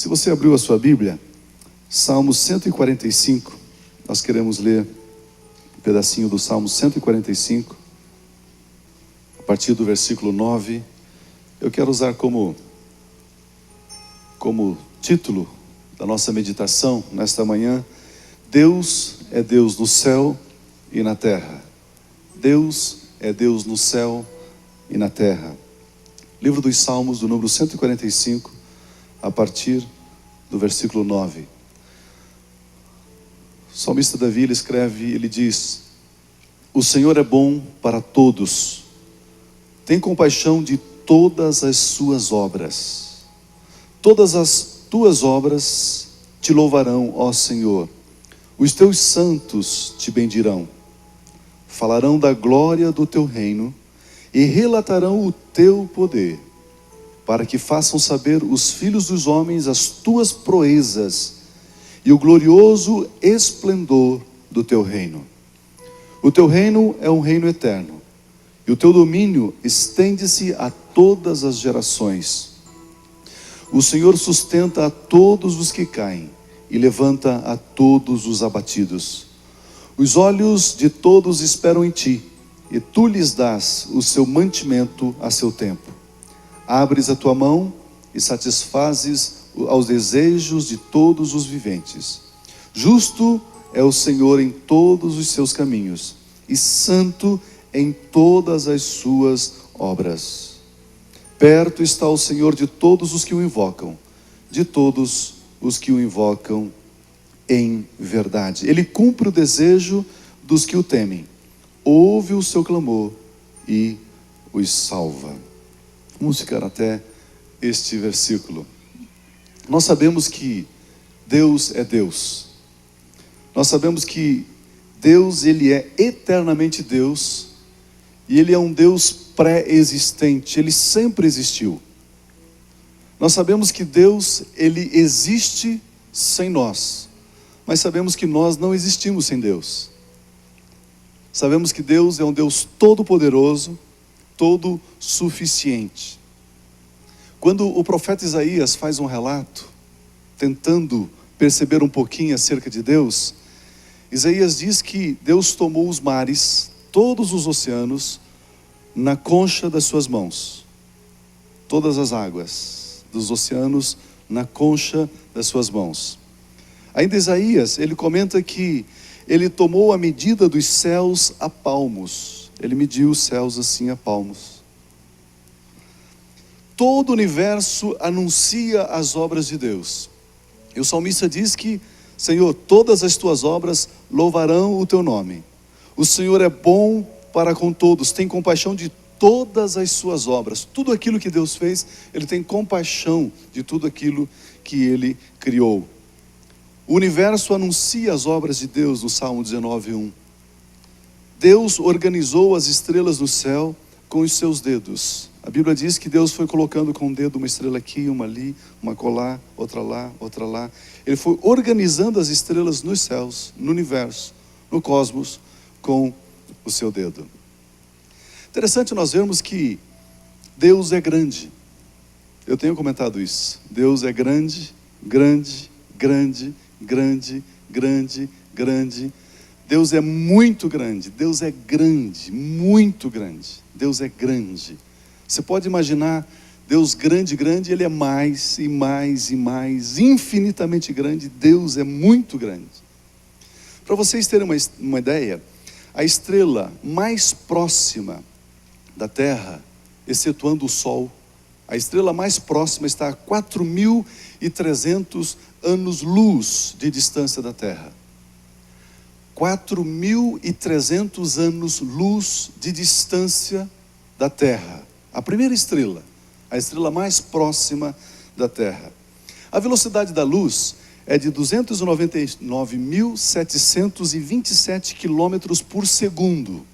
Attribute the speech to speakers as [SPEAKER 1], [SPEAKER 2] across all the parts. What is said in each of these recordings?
[SPEAKER 1] Se você abriu a sua Bíblia, Salmo 145, nós queremos ler um pedacinho do Salmo 145, a partir do versículo 9. Eu quero usar como título da nossa meditação nesta manhã: Deus é Deus no céu e na terra. Deus é Deus no céu e na terra. Livro dos Salmos, do número 145, a partir do versículo 9. O salmista Davi, ele escreve, ele diz: O Senhor é bom para todos, tem compaixão de todas as suas obras. Todas as tuas obras te louvarão, ó Senhor. Os teus santos te bendirão. Falarão da glória do teu reino e relatarão o teu poder, para que façam saber os filhos dos homens as tuas proezas e o glorioso esplendor do teu reino. O teu reino é um reino eterno, e o teu domínio estende-se a todas as gerações. O Senhor sustenta a todos os que caem e levanta a todos os abatidos. Os olhos de todos esperam em ti, e tu lhes dás o seu mantimento a seu tempo. Abres a tua mão e satisfazes aos desejos de todos os viventes. Justo é o Senhor em todos os seus caminhos, e santo em todas as suas obras. Perto está o Senhor de todos os que o invocam, de todos os que o invocam em verdade. Ele cumpre o desejo dos que o temem, ouve o seu clamor e os salva. Vamos ficar até este versículo. Nós sabemos que Deus é Deus. Nós sabemos que Deus, ele é eternamente Deus, e ele é um Deus pré-existente, ele sempre existiu. Nós sabemos que Deus, ele existe sem nós, mas sabemos que nós não existimos sem Deus. Sabemos que Deus é um Deus todo-poderoso, todo suficiente. Quando o profeta Isaías faz um relato, tentando perceber um pouquinho acerca de Deus, Isaías diz que Deus tomou os mares, todos os oceanos, na concha das suas mãos. Todas as águas dos oceanos na concha das suas mãos. Ainda Isaías, ele comenta que ele tomou a medida dos céus a palmos. Ele mediu os céus assim a palmos. Todo o universo anuncia as obras de Deus. E o salmista diz que, Senhor, todas as tuas obras louvarão o teu nome. O Senhor é bom para com todos, tem compaixão de todas as suas obras. Tudo aquilo que Deus fez, ele tem compaixão de tudo aquilo que ele criou. O universo anuncia as obras de Deus, no Salmo 19:1. Deus organizou as estrelas do céu com os seus dedos. A Bíblia diz que Deus foi colocando com o dedo uma estrela aqui, uma ali, uma colar, outra lá, outra lá. Ele foi organizando as estrelas nos céus, no universo, no cosmos, com o seu dedo. Interessante nós vermos que Deus é grande. Eu tenho comentado isso. Deus é grande, grande, grande, grande, grande, grande. Deus é muito grande. Deus é grande, muito grande. Deus é grande. Você pode imaginar Deus grande, grande, ele é mais e mais e mais, infinitamente grande. Deus é muito grande. Para vocês terem uma ideia, a estrela mais próxima da Terra, excetuando o Sol, a estrela mais próxima está a 4.300 anos-luz de distância da Terra. 4.300 anos-luz de distância da Terra. A primeira estrela, a estrela mais próxima da Terra. A velocidade da luz é de 299.727 quilômetros por segundo.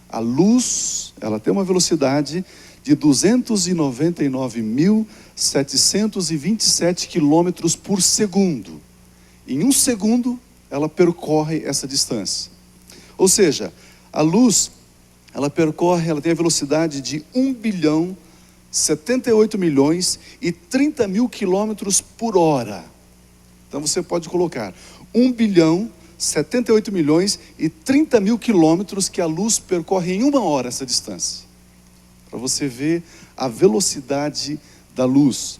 [SPEAKER 1] A luz, ela tem uma velocidade de 299.727 quilômetros por segundo. Em um segundo, ela percorre essa distância. Ou seja, a luz, ela tem a velocidade de 1 bilhão 78 milhões e 30 mil quilômetros por hora. Então você pode colocar 1 bilhão, 78 milhões e 30 mil quilômetros que a luz percorre em 1 hora essa distância. Para você ver a velocidade da luz.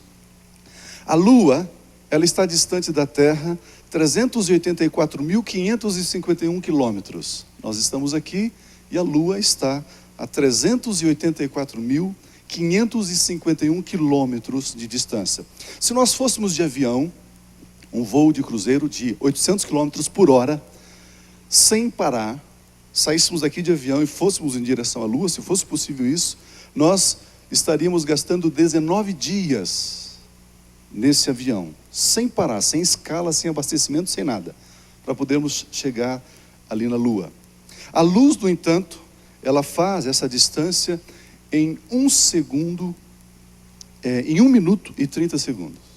[SPEAKER 1] A Lua, ela está distante da Terra 384.551 quilômetros. Nós estamos aqui e a Lua está a 384.551 quilômetros de distância. Se nós fôssemos de avião, um voo de cruzeiro de 800 quilômetros por hora, sem parar, saíssemos daqui de avião e fôssemos em direção à Lua, se fosse possível isso, nós estaríamos gastando 19 dias nesse avião, sem parar, sem escala, sem abastecimento, sem nada, para podermos chegar ali na Lua. A luz, no entanto, ela faz essa distância em 1 segundo, em 1 minuto e 30 segundos.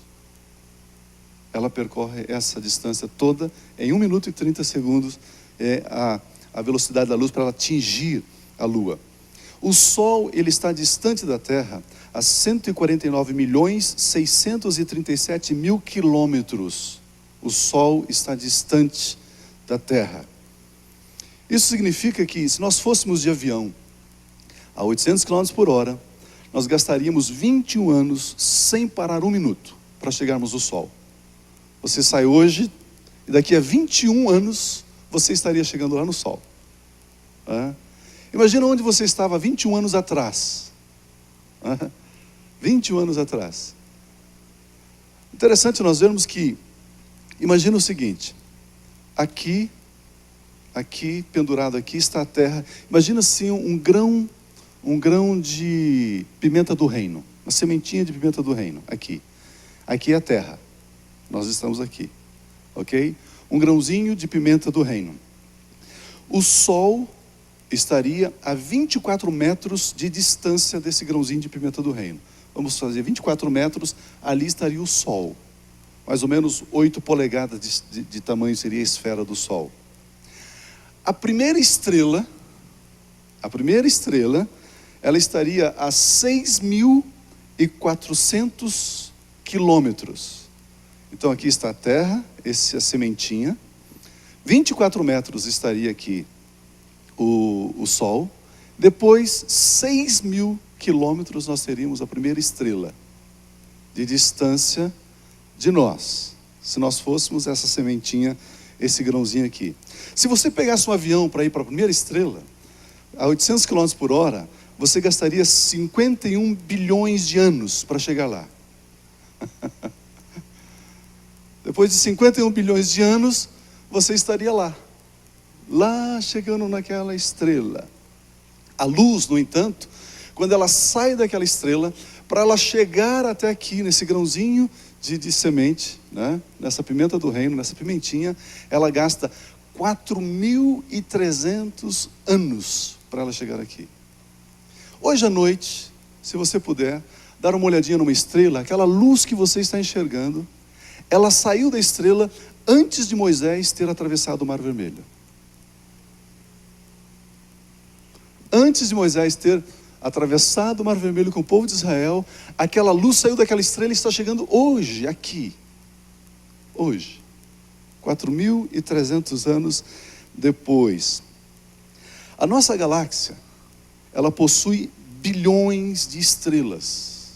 [SPEAKER 1] Ela percorre essa distância toda em 1 minuto e 30 segundos, a velocidade da luz para ela atingir a Lua. O Sol, ele está distante da Terra a 149.637.000 quilômetros. O Sol está distante da Terra. Isso significa que, se nós fôssemos de avião a 800 km por hora, nós gastaríamos 21 anos sem parar 1 minuto para chegarmos ao Sol. Você sai hoje e daqui a 21 anos você estaria chegando lá no Sol. Imagina onde você estava 21 anos atrás. 21 anos atrás. Interessante nós vermos que, imagina o seguinte, aqui, pendurado aqui está a terra. Imagina assim um grão de pimenta do reino, uma sementinha de pimenta do reino, aqui. Aqui é a terra, nós estamos aqui, ok? Um grãozinho de pimenta do reino. O Sol estaria a 24 metros de distância desse grãozinho de pimenta do reino. Vamos fazer 24 metros, ali estaria o Sol. Mais ou menos 8 polegadas de tamanho seria a esfera do Sol. A primeira estrela, ela estaria a 6.400 quilômetros. Então aqui está a Terra, essa sementinha. 24 metros estaria aqui o Sol. Depois, 6.000 quilômetros nós teríamos a primeira estrela de distância de nós. Se nós fôssemos essa sementinha, esse grãozinho aqui. Se você pegasse um avião para ir para a primeira estrela, a 800 km por hora, você gastaria 51 bilhões de anos para chegar lá. Depois de 51 bilhões de anos, você estaria lá chegando naquela estrela. A luz, no entanto, quando ela sai daquela estrela, para ela chegar até aqui, nesse grãozinho de semente, né? Nessa pimenta do reino, nessa pimentinha, ela gasta 4.300 anos para ela chegar aqui. Hoje à noite, se você puder, dar uma olhadinha numa estrela, aquela luz que você está enxergando, ela saiu da estrela antes de Moisés ter atravessado o Mar Vermelho. Antes de Moisés ter atravessado o Mar Vermelho com o povo de Israel, aquela luz saiu daquela estrela e está chegando hoje, aqui. Hoje. 4.300 anos depois. A nossa galáxia, ela possui bilhões de estrelas.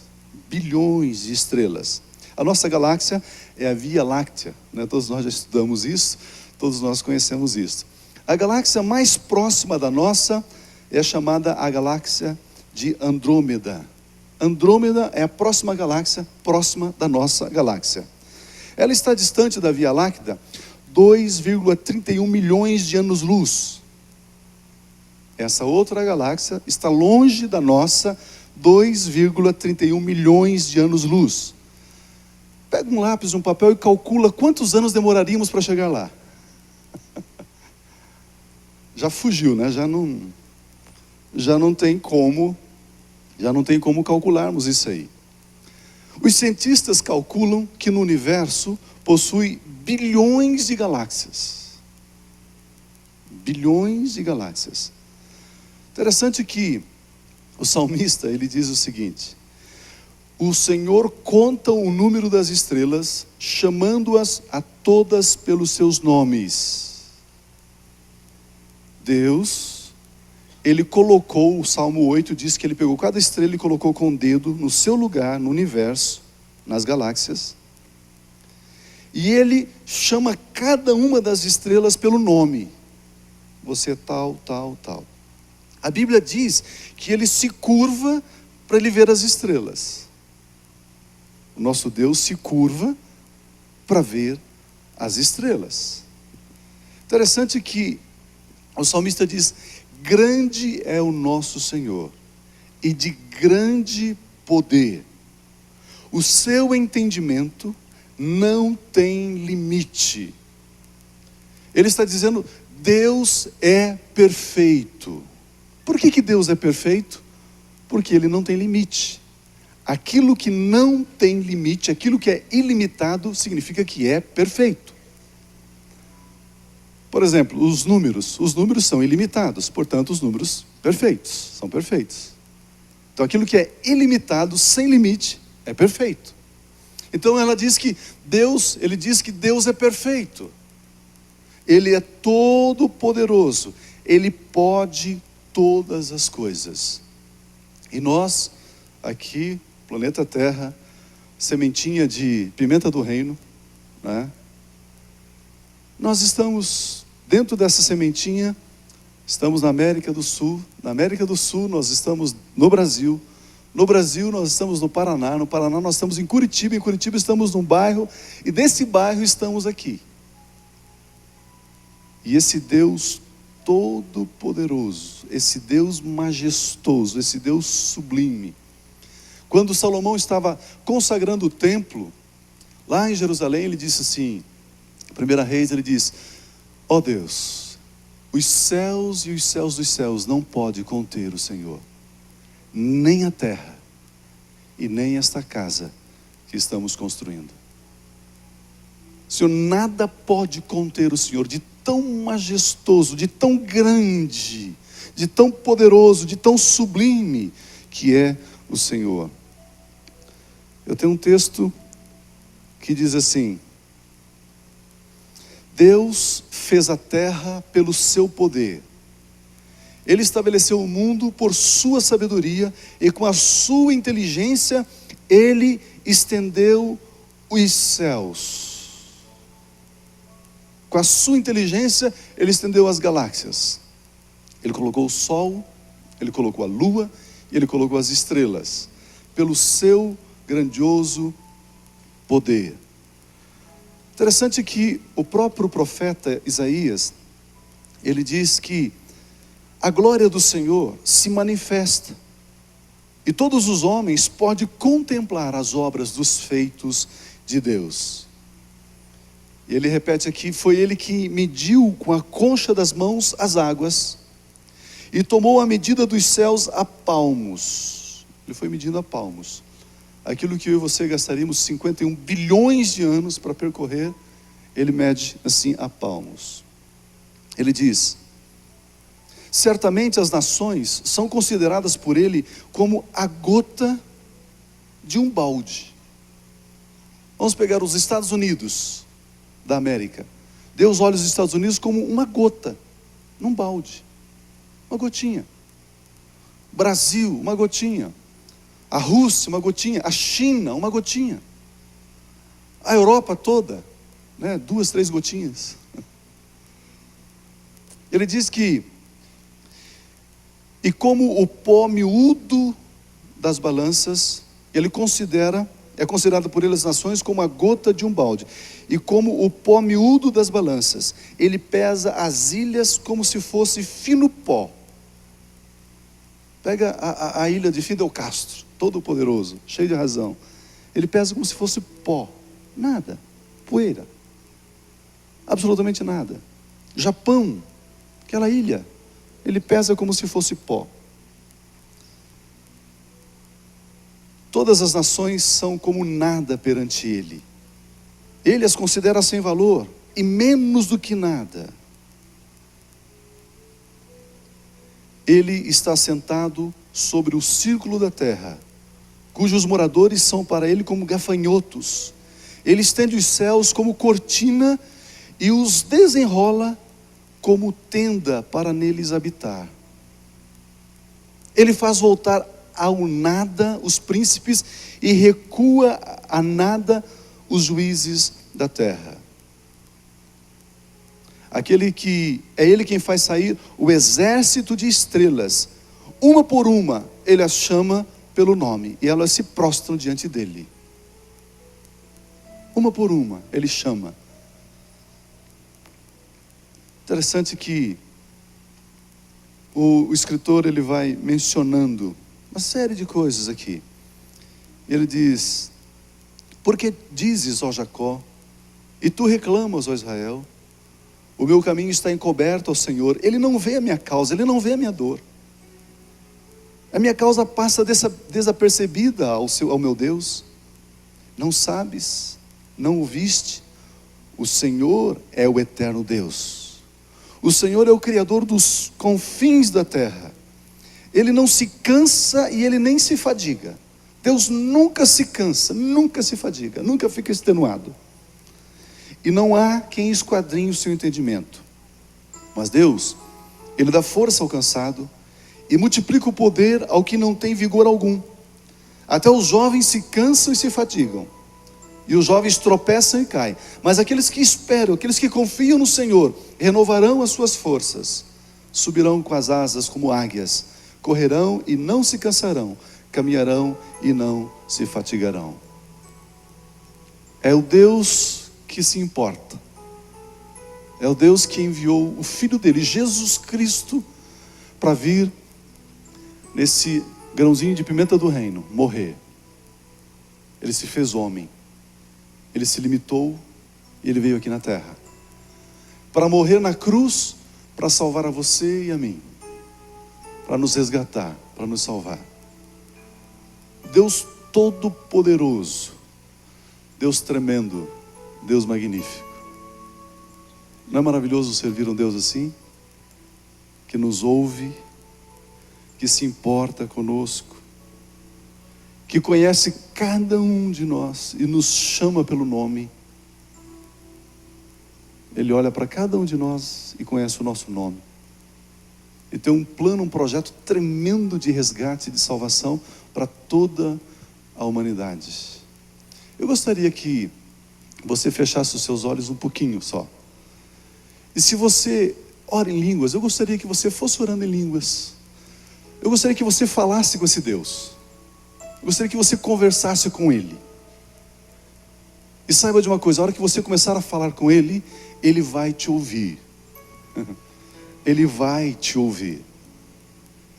[SPEAKER 1] Bilhões de estrelas. A nossa galáxia é a Via Láctea, né? Todos nós já estudamos isso, todos nós conhecemos isso. A galáxia mais próxima da nossa é chamada a galáxia de Andrômeda. Andrômeda é a próxima galáxia, próxima da nossa galáxia. Ela está distante da Via Láctea 2,31 milhões de anos-luz. Essa outra galáxia está longe da nossa 2,31 milhões de anos-luz. Pega um lápis, um papel e calcula quantos anos demoraríamos para chegar lá. Já fugiu, né? Já não tem como calcularmos isso aí. Os cientistas calculam que no universo possui bilhões de galáxias. Bilhões de galáxias. Interessante que o salmista, ele diz o seguinte: O Senhor conta o número das estrelas, chamando-as a todas pelos seus nomes. Deus, Ele colocou, o Salmo 8 diz que Ele pegou cada estrela e colocou com o dedo no seu lugar, no universo, nas galáxias. E Ele chama cada uma das estrelas pelo nome. Você é tal, tal, tal. A Bíblia diz que Ele se curva para Ele ver as estrelas. O nosso Deus se curva para ver as estrelas. Interessante que o salmista diz: grande é o nosso Senhor e de grande poder. O seu entendimento não tem limite. Ele está dizendo: Deus é perfeito. Por que Deus é perfeito? Porque Ele não tem limite. Aquilo que não tem limite, aquilo que é ilimitado, significa que é perfeito. Por exemplo, os números são ilimitados, portanto os números perfeitos, são perfeitos. Então aquilo que é ilimitado, sem limite, é perfeito. Então ela diz que ele diz que Deus é perfeito. Ele é todo poderoso, Ele pode todas as coisas. E nós, aqui, planeta Terra, sementinha de pimenta do reino, né? Nós estamos dentro dessa sementinha, estamos na América do Sul. Na América do Sul nós estamos no Brasil. No Brasil nós estamos no Paraná. No Paraná nós estamos em Curitiba. Em Curitiba estamos num bairro. E desse bairro estamos aqui. E esse Deus todo-poderoso, esse Deus majestoso, esse Deus sublime. Quando Salomão estava consagrando o templo, lá em Jerusalém, ele disse assim, 1 Reis, ele diz: ó Deus, os céus e os céus dos céus não podem conter o Senhor, nem a terra e nem esta casa que estamos construindo. Senhor, nada pode conter o Senhor, de tão majestoso, de tão grande, de tão poderoso, de tão sublime que é o Senhor. Eu tenho um texto que diz assim: Deus fez a terra pelo seu poder. Ele estabeleceu o mundo por sua sabedoria e com a sua inteligência Ele estendeu os céus. Com a sua inteligência Ele estendeu as galáxias. Ele colocou o sol, Ele colocou a lua e Ele colocou as estrelas. Pelo seu grandioso poder. Interessante que o próprio profeta Isaías, ele diz que a glória do Senhor se manifesta e todos os homens podem contemplar as obras dos feitos de Deus. E ele repete aqui: foi Ele que mediu com a concha das mãos as águas e tomou a medida dos céus a palmos. Ele foi medindo a palmos. Aquilo que eu e você gastaríamos 51 bilhões de anos para percorrer, Ele mede assim a palmos. Ele diz: certamente as nações são consideradas por Ele como a gota de um balde. Vamos pegar os Estados Unidos da América. Deus olha os Estados Unidos como uma gota, num balde, uma gotinha. Brasil, uma gotinha. A Rússia, uma gotinha. A China, uma gotinha. A Europa toda, né? 2, 3 gotinhas. Ele diz que: e como o pó miúdo das balanças, é considerado por ele as nações como a gota de um balde. E como o pó miúdo das balanças, ele pesa as ilhas como se fosse fino pó. Pega a ilha de Fidel Castro, todo poderoso, cheio de razão. Ele pesa como se fosse pó, nada, poeira, absolutamente nada. Japão, aquela ilha, ele pesa como se fosse pó. Todas as nações são como nada perante Ele. Ele as considera sem valor e menos do que nada. Ele está sentado sobre o círculo da terra, cujos moradores são para ele como gafanhotos. Ele estende os céus como cortina e os desenrola como tenda para neles habitar. Ele faz voltar ao nada os príncipes e recua a nada os juízes da terra. É ele quem faz sair o exército de estrelas, uma por uma ele as chama pelo nome e elas se prostram diante dele. Uma por uma ele chama. Interessante que o escritor ele vai mencionando uma série de coisas aqui. Ele diz: porque dizes, ó Jacó, e tu reclamas, ó Israel, o meu caminho está encoberto ao Senhor. Ele não vê a minha causa, Ele não vê a minha dor. A minha causa passa desapercebida ao meu Deus. Não sabes, não ouviste? O Senhor é o eterno Deus. O Senhor é o Criador dos confins da terra. Ele não se cansa e Ele nem se fadiga. Deus nunca se cansa, nunca se fadiga, nunca fica extenuado. E não há quem esquadrinhe o seu entendimento. Mas Deus, Ele dá força ao cansado e multiplica o poder ao que não tem vigor algum. Até os jovens se cansam e se fatigam, e os jovens tropeçam e caem. Mas aqueles que esperam, aqueles que confiam no Senhor, renovarão as suas forças, subirão com as asas como águias, correrão e não se cansarão, caminharão e não se fatigarão. É o Deus que se importa. É o Deus que enviou o Filho dele, Jesus Cristo, para vir nesse grãozinho de pimenta do reino, morrer. Ele se fez homem. Ele se limitou e Ele veio aqui na terra para morrer na cruz, para salvar a você e a mim, para nos resgatar, para nos salvar. Deus Todo-Poderoso, Deus tremendo, Deus magnífico. Não é maravilhoso servir um Deus assim? Que nos ouve, que se importa conosco, que conhece cada um de nós e nos chama pelo nome. Ele olha para cada um de nós e conhece o nosso nome. E tem um plano, um projeto tremendo de resgate e de salvação para toda a humanidade. Eu gostaria que você fechasse os seus olhos um pouquinho só. E se você ora em línguas, eu gostaria que você fosse orando em línguas. Eu gostaria que você falasse com esse Deus. Eu gostaria que você conversasse com Ele. E saiba de uma coisa: a hora que você começar a falar com Ele, Ele vai te ouvir. Ele vai te ouvir.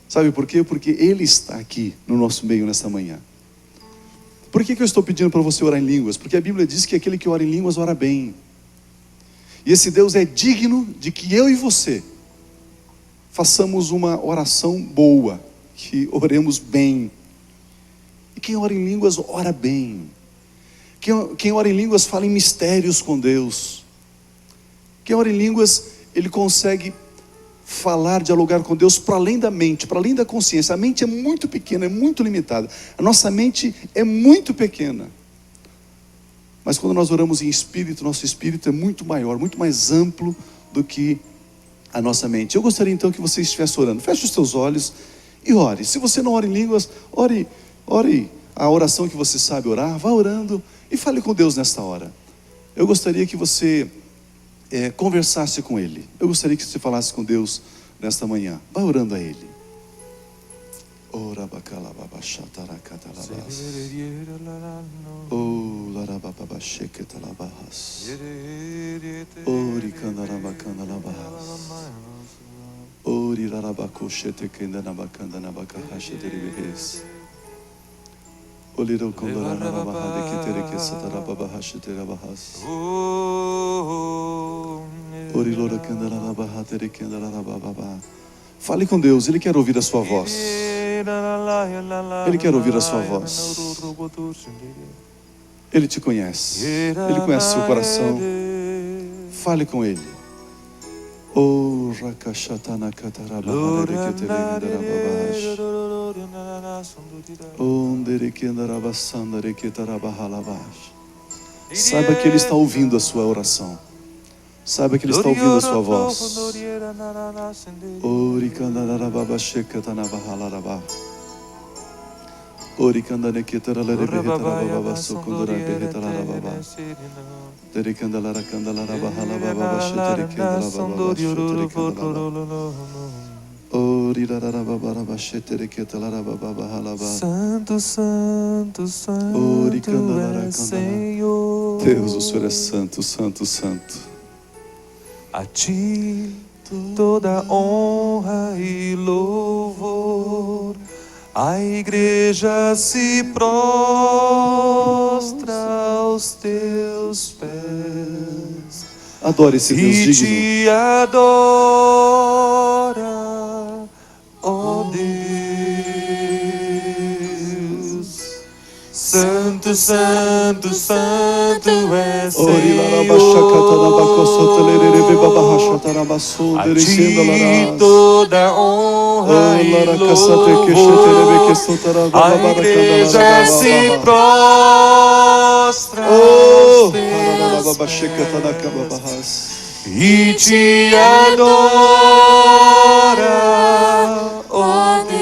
[SPEAKER 1] Sabe por quê? Porque Ele está aqui no nosso meio nesta manhã. Por que eu estou pedindo para você orar em línguas? Porque a Bíblia diz que aquele que ora em línguas ora bem. E esse Deus é digno de que eu e você façamos uma oração boa, que oremos bem. E quem ora em línguas, ora bem. Quem ora em línguas, fala em mistérios com Deus. Quem ora em línguas, ele consegue falar, dialogar com Deus para além da mente, para além da consciência. A mente é muito pequena, é muito limitada. A nossa mente é muito pequena. Mas quando nós oramos em espírito, nosso espírito é muito maior, muito mais amplo do que a nossa mente. Eu gostaria então que você estivesse orando. Feche os seus olhos e ore. Se você não ora em línguas, ore a oração que você sabe orar. Vá orando e fale com Deus nesta hora. Eu gostaria que você conversasse com Ele. Eu gostaria que você falasse com Deus nesta manhã. Vá orando a Ele. Ora bacala babachatarakatalavas. Oh larabababasheketalavas. Ori kandarabakandalabas. Ori larabakoshetekendanabakandanabakahasheteribehes. Oliro kondoranabahadekiterekesatarababahasheterabahas. Ori lorokandaranabahaterekendarabababa. Fale com Deus, Ele quer ouvir a sua voz. Ele quer ouvir a sua voz. Ele te conhece. Ele conhece o seu coração. Fale com Ele. Oh, rakashatana katarabahadekiterekendarababash. Saiba que Ele está ouvindo a sua oração. Saiba que Ele está ouvindo a sua voz.
[SPEAKER 2] Santo, Santo, Santo é Senhor.
[SPEAKER 1] Deus, o Senhor é santo, santo, santo.
[SPEAKER 2] A Ti toda honra e louvor. A igreja se prostra aos Teus pés.
[SPEAKER 1] Adore esse Deus
[SPEAKER 2] E
[SPEAKER 1] digno.
[SPEAKER 2] Te adora, ó Deus. Santo, Santo, Santo é Senhor. A Ti toda honra e louvor. A igreja se prostra aos Teus pés. E Te adora, ó Deus.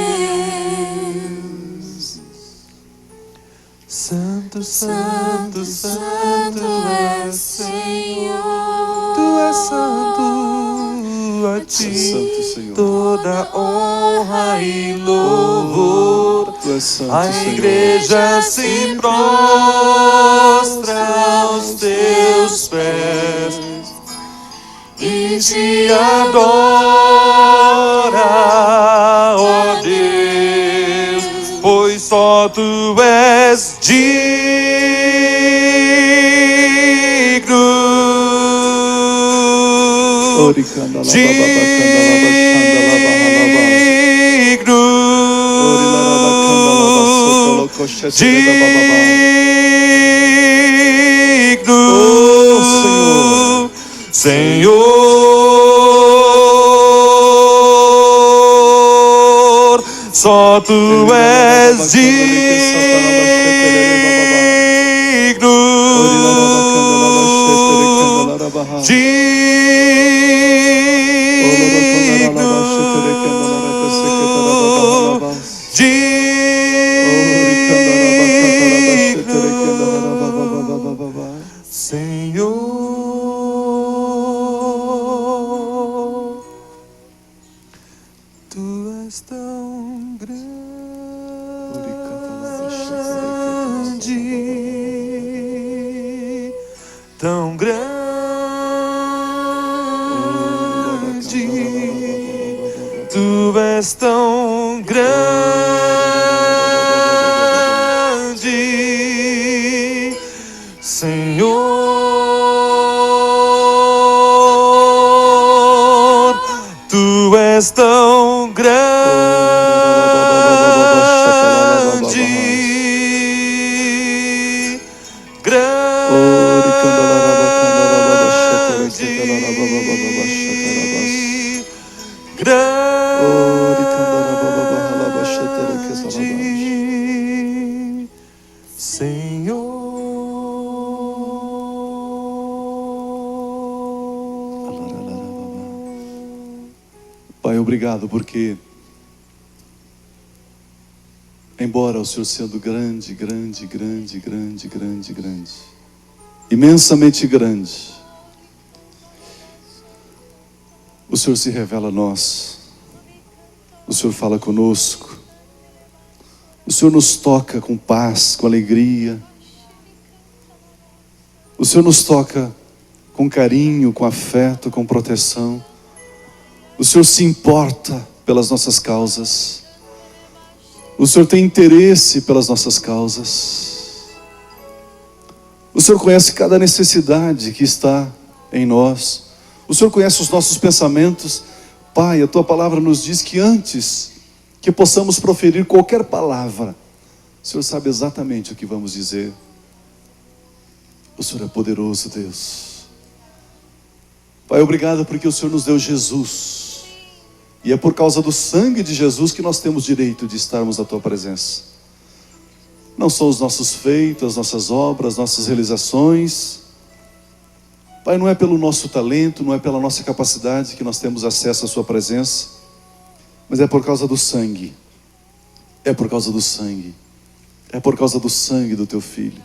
[SPEAKER 2] Santo, Santo, Santo é Senhor. Tu és santo, a Ti
[SPEAKER 1] Santo, Senhor.
[SPEAKER 2] toda honra e louvor.
[SPEAKER 1] Tu és santo,
[SPEAKER 2] A
[SPEAKER 1] Senhor.
[SPEAKER 2] igreja se prostra aos Teus pés e Te adora, ó Deus, pois só Tu és digno, digno, Senhor, só Tu és Senhor, Tu és tão grande, tão grande, Tu és tão grande, Senhor, Tu és tão grande, grande, Senhor.
[SPEAKER 1] Pai, obrigado porque, embora o Senhor sendo grande, grande, grande, grande, grande, grande, imensamente grande, o Senhor se revela a nós, o Senhor fala conosco, o Senhor nos toca com paz, com alegria, o Senhor nos toca com carinho, com afeto, com proteção. O Senhor se importa pelas nossas causas. O Senhor tem interesse pelas nossas causas. O Senhor conhece cada necessidade que está em nós. O Senhor conhece os nossos pensamentos. Pai, a Tua palavra nos diz que antes que possamos proferir qualquer palavra, o Senhor sabe exatamente o que vamos dizer. O Senhor é poderoso, Deus. Pai, obrigado porque o Senhor nos deu Jesus. E é por causa do sangue de Jesus que nós temos direito de estarmos na tua presença. Não são os nossos feitos, as nossas obras, as nossas realizações. Pai, não é pelo nosso talento, não é pela nossa capacidade que nós temos acesso à sua presença, mas é por causa do sangue. É por causa do sangue. É por causa do sangue do teu filho.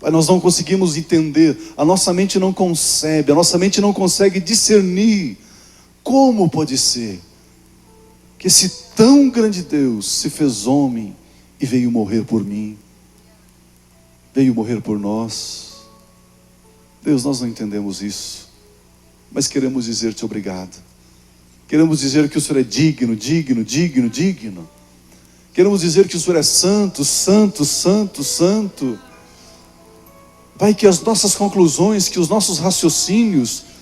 [SPEAKER 1] Pai, nós não conseguimos entender, a nossa mente não concebe, a nossa mente não consegue discernir como pode ser que esse tão grande Deus se fez homem e veio morrer por mim, veio morrer por nós. Deus, nós não entendemos isso, mas queremos dizer-te obrigado. Queremos dizer que o Senhor é digno, digno, digno, digno. Queremos dizer que o Senhor é santo, santo, santo, santo. Pai, que as nossas conclusões, que os nossos raciocínios,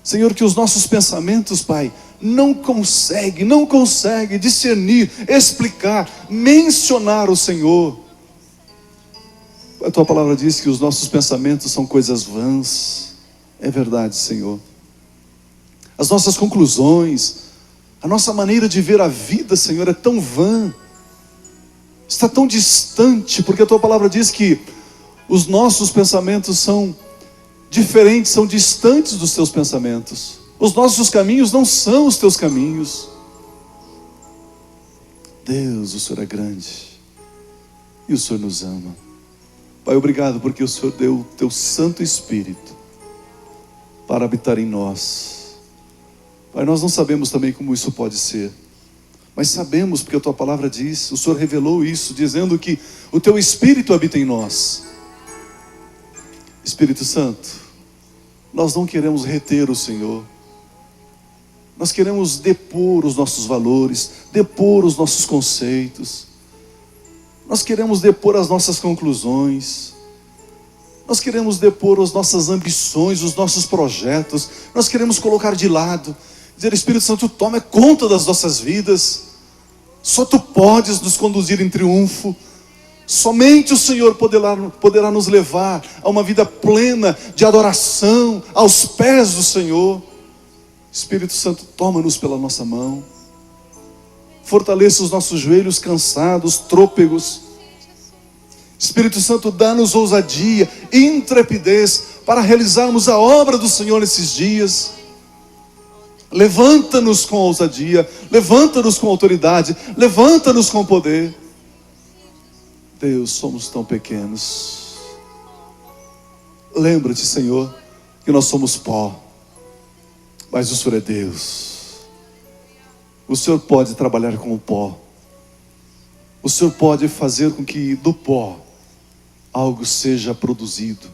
[SPEAKER 1] Senhor, que os nossos pensamentos, Pai, não consegue discernir, explicar, mencionar o Senhor. A tua palavra diz que os nossos pensamentos são coisas vãs. É verdade, Senhor. As nossas conclusões, a nossa maneira de ver a vida, Senhor, é tão vã, está tão distante, porque a tua palavra diz que os nossos pensamentos são diferentes, são distantes dos teus pensamentos. Os nossos caminhos não são os teus caminhos. Deus, o Senhor é grande e o Senhor nos ama. Pai, obrigado porque o Senhor deu o teu Santo Espírito para habitar em nós. Pai, nós não sabemos também como isso pode ser, mas sabemos porque a tua palavra diz, o Senhor revelou isso, dizendo que o teu Espírito habita em nós. Espírito Santo, nós não queremos reter o Senhor, nós queremos depor os nossos valores, depor os nossos conceitos, nós queremos depor as nossas conclusões, nós queremos depor as nossas ambições, os nossos projetos, nós queremos colocar de lado, dizer, Espírito Santo, toma conta das nossas vidas, só tu podes nos conduzir em triunfo, somente o Senhor poderá nos levar a uma vida plena de adoração aos pés do Senhor. Espírito Santo, toma-nos pela nossa mão, fortaleça os nossos joelhos cansados, trôpegos. Espírito Santo, dá-nos ousadia, intrepidez para realizarmos a obra do Senhor nesses dias. Levanta-nos com ousadia, levanta-nos com autoridade, levanta-nos com poder. Deus, somos tão pequenos. Lembra-te, Senhor, que nós somos pó, mas o Senhor é Deus. O Senhor pode trabalhar com o pó. O Senhor pode fazer com que do pó algo seja produzido.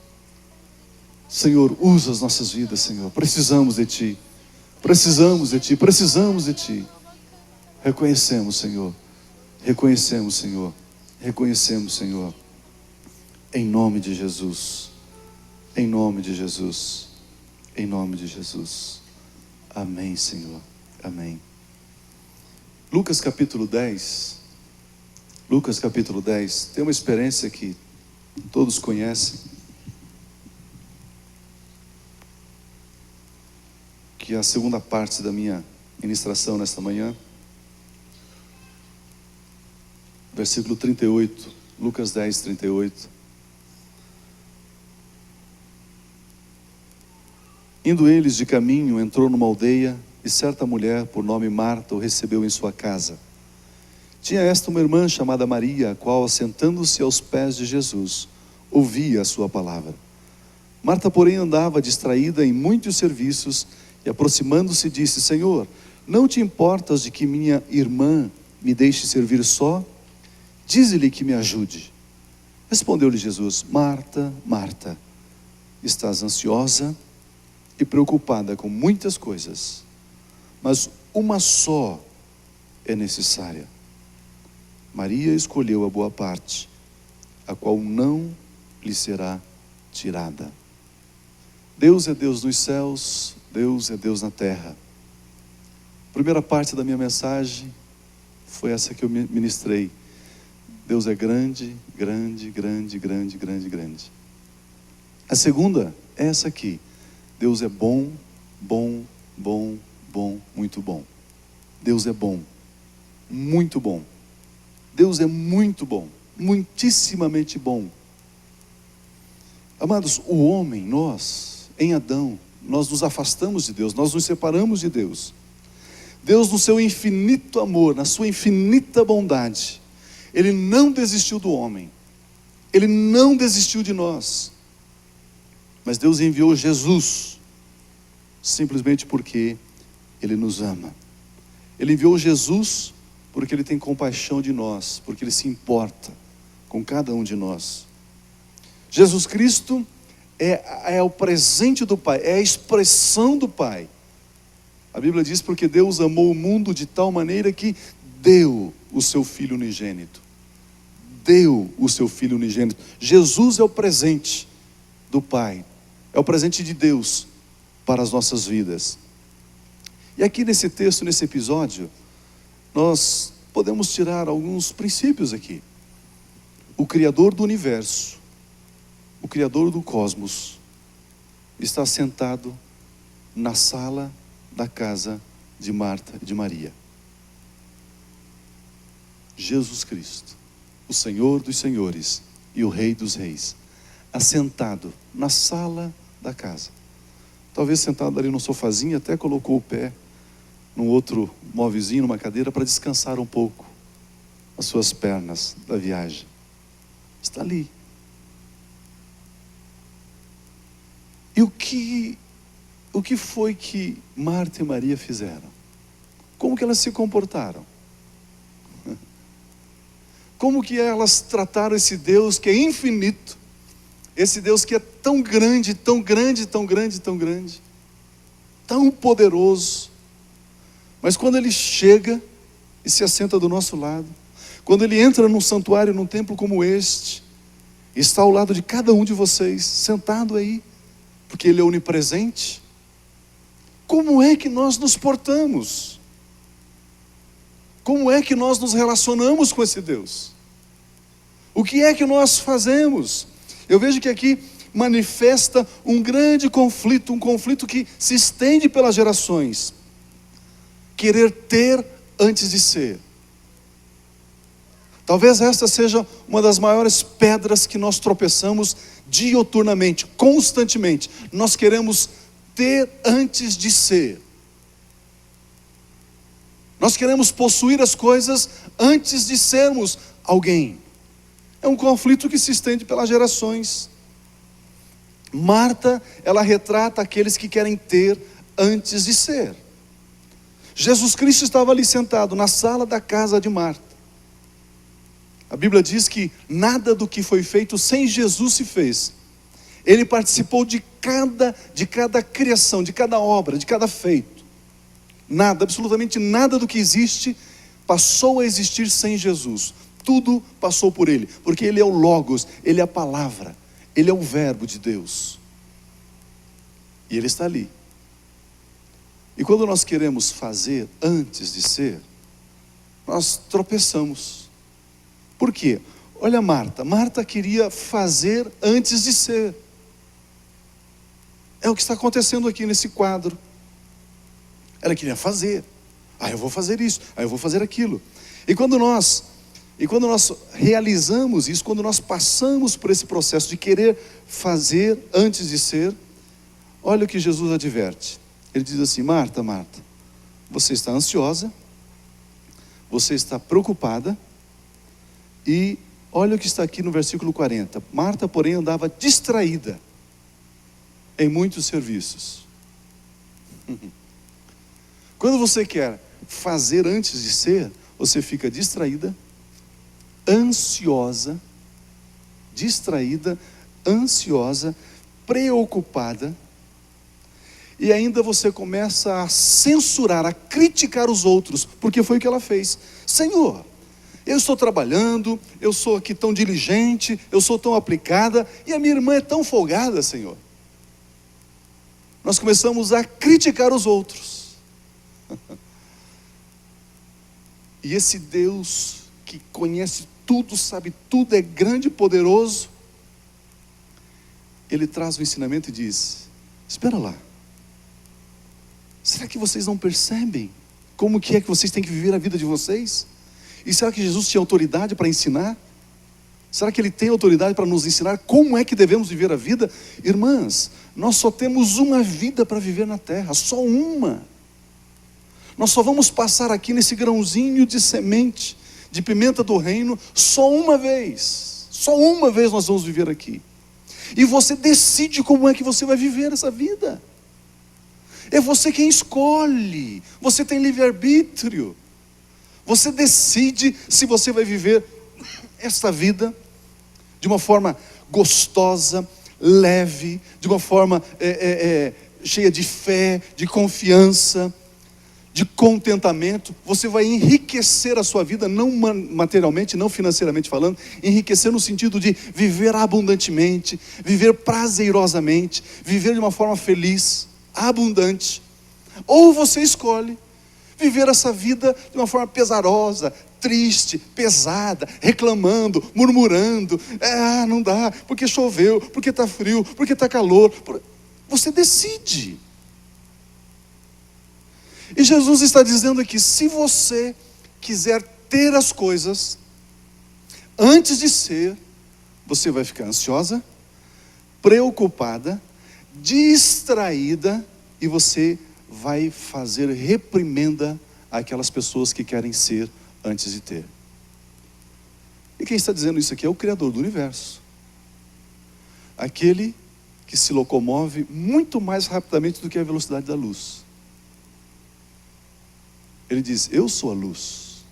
[SPEAKER 1] Senhor, usa as nossas vidas, Senhor. Precisamos de Ti. Precisamos de Ti, precisamos de Ti. Reconhecemos, Senhor. Reconhecemos, Senhor. Reconhecemos, Senhor. Em nome de Jesus. Em nome de Jesus. Em nome de Jesus. Amém, Senhor. Amém. Lucas capítulo 10. Lucas capítulo 10. Tem uma experiência que todos conhecem. Que é a segunda parte da minha ministração nesta manhã. Versículo 38, Lucas 10, 38. Indo eles de caminho, entrou numa aldeia, e certa mulher, por nome Marta, o recebeu em sua casa. Tinha esta uma irmã chamada Maria, a qual, assentando-se aos pés de Jesus, ouvia a sua palavra. Marta, porém, andava distraída em muitos serviços, e aproximando-se disse, Senhor, não te importas de que minha irmã me deixe servir só? Dize-lhe que me ajude. Respondeu-lhe Jesus, Marta, Marta, estás ansiosa e preocupada com muitas coisas, mas uma só é necessária. Maria escolheu a boa parte, a qual não lhe será tirada. Deus é Deus nos céus, Deus é Deus na terra. A primeira parte da minha mensagem foi essa que eu ministrei. Deus é grande, grande, grande, grande, grande, grande. A segunda é essa aqui. Deus é bom, bom, bom, bom, muito bom. Deus é bom, muito bom. Deus é muito bom, muitíssimamente bom. Amados, o homem, nós, em Adão, nós nos afastamos de Deus, nós nos separamos de Deus. Deus, no seu infinito amor, na sua infinita bondade, Ele não desistiu do homem, Ele não desistiu de nós. Mas Deus enviou Jesus, simplesmente porque Ele nos ama. Ele enviou Jesus porque Ele tem compaixão de nós, porque Ele se importa com cada um de nós. Jesus Cristo é o presente do Pai, é a expressão do Pai. A Bíblia diz: porque Deus amou o mundo de tal maneira que deu o seu Filho unigênito. Deu o seu Filho unigênito. Jesus é o presente do Pai, é o presente de Deus para as nossas vidas. E aqui nesse texto, nesse episódio, nós podemos tirar alguns princípios aqui. O Criador do universo, o Criador do cosmos, está sentado na sala da casa de Marta e de Maria. Jesus Cristo, o Senhor dos senhores e o Rei dos reis, assentado na sala da casa. Talvez sentado ali no sofazinho, até colocou o pé num outro móvelzinho, numa cadeira, para descansar um pouco as suas pernas da viagem. Está ali. E o que foi que Marta e Maria fizeram? Como que elas se comportaram? Como que elas trataram esse Deus que é infinito, esse Deus que é tão grande, tão grande, tão grande, tão grande, tão poderoso, mas quando Ele chega e se assenta do nosso lado, quando Ele entra num santuário, num templo como este, está ao lado de cada um de vocês, sentado aí, porque Ele é onipresente, como é que nós nos portamos? Como é que nós nos relacionamos com esse Deus? O que é que nós fazemos? Eu vejo que aqui manifesta um grande conflito, um conflito que se estende pelas gerações. Querer ter antes de ser. Talvez esta seja uma das maiores pedras que nós tropeçamos dioturnamente, constantemente. Nós queremos ter antes de ser. Nós queremos possuir as coisas antes de sermos alguém. É um conflito que se estende pelas gerações. Marta, ela retrata aqueles que querem ter antes de ser. Jesus Cristo estava ali sentado na sala da casa de Marta. A Bíblia diz que nada do que foi feito sem Jesus se fez. Ele participou de cada criação, de cada obra, de cada feito. Nada, absolutamente nada do que existe passou a existir sem Jesus. Tudo passou por Ele, porque Ele é o Logos, Ele é a palavra, Ele é o verbo de Deus. E Ele está ali. E quando nós queremos fazer antes de ser, nós tropeçamos. Por quê? Olha Marta. Marta queria fazer antes de ser. É o que está acontecendo aqui nesse quadro. Ela queria fazer. Eu vou fazer isso. Eu vou fazer aquilo. E quando nós realizamos isso, quando nós passamos por esse processo de querer fazer antes de ser, olha o que Jesus adverte. Ele diz assim: Marta, Marta, você está ansiosa, você está preocupada, e olha o que está aqui no versículo 40. Marta, porém, andava distraída em muitos serviços. Quando você quer fazer antes de ser, você fica distraída, ansiosa, preocupada, e ainda você começa a censurar, a criticar os outros, porque foi o que ela fez. Senhor, eu estou trabalhando, eu sou aqui tão diligente, eu sou tão aplicada, e a minha irmã é tão folgada, Senhor. Nós começamos a criticar os outros. E esse Deus que conhece tudo, sabe tudo, é grande e poderoso, Ele traz o ensinamento e diz: espera lá. Será que vocês não percebem como que é que vocês têm que viver a vida de vocês? E será que Jesus tinha autoridade para ensinar? Será que Ele tem autoridade para nos ensinar como é que devemos viver a vida? Irmãs, nós só temos uma vida para viver na terra, só uma. Nós só vamos passar aqui nesse grãozinho de semente, de pimenta do reino, só uma vez. Só uma vez nós vamos viver aqui. E você decide como é que você vai viver essa vida. É você quem escolhe. Você tem livre-arbítrio. Você decide se você vai viver esta vida de uma forma gostosa, leve, de uma forma cheia de fé, de confiança, de contentamento. Você vai enriquecer a sua vida, não materialmente, não financeiramente falando, enriquecer no sentido de viver abundantemente, viver prazerosamente, viver de uma forma feliz, abundante. Ou você escolhe viver essa vida de uma forma pesarosa, triste, pesada, reclamando, murmurando. Não dá, porque choveu, porque está frio, porque está calor. Você decide. E Jesus está dizendo aqui, se você quiser ter as coisas, antes de ser, você vai ficar ansiosa, preocupada, distraída, e você vai fazer reprimenda àquelas pessoas que querem ser antes de ter. E quem está dizendo isso aqui é o Criador do universo. Aquele que se locomove muito mais rapidamente do que a velocidade da luz. Ele diz, eu sou a luz.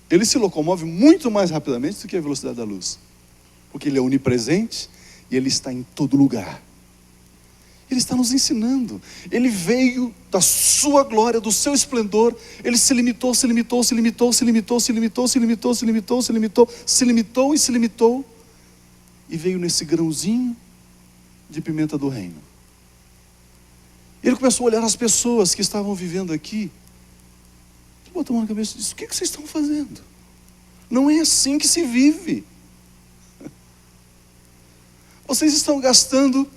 [SPEAKER 1] Ele se locomove muito mais rapidamente do que a velocidade da luz. Porque Ele é onipresente e Ele está em todo lugar. Ele está nos ensinando. Ele veio da sua glória, do seu esplendor. Ele se limitou, se limitou, se limitou, se limitou, se limitou, se limitou, se limitou, se limitou, se limitou e se limitou. E veio nesse grãozinho de pimenta do reino. Ele começou a olhar as pessoas que estavam vivendo aqui. Ele botou a mão na cabeça e disse, o que vocês estão fazendo? Não é assim que se vive. Vocês estão gastando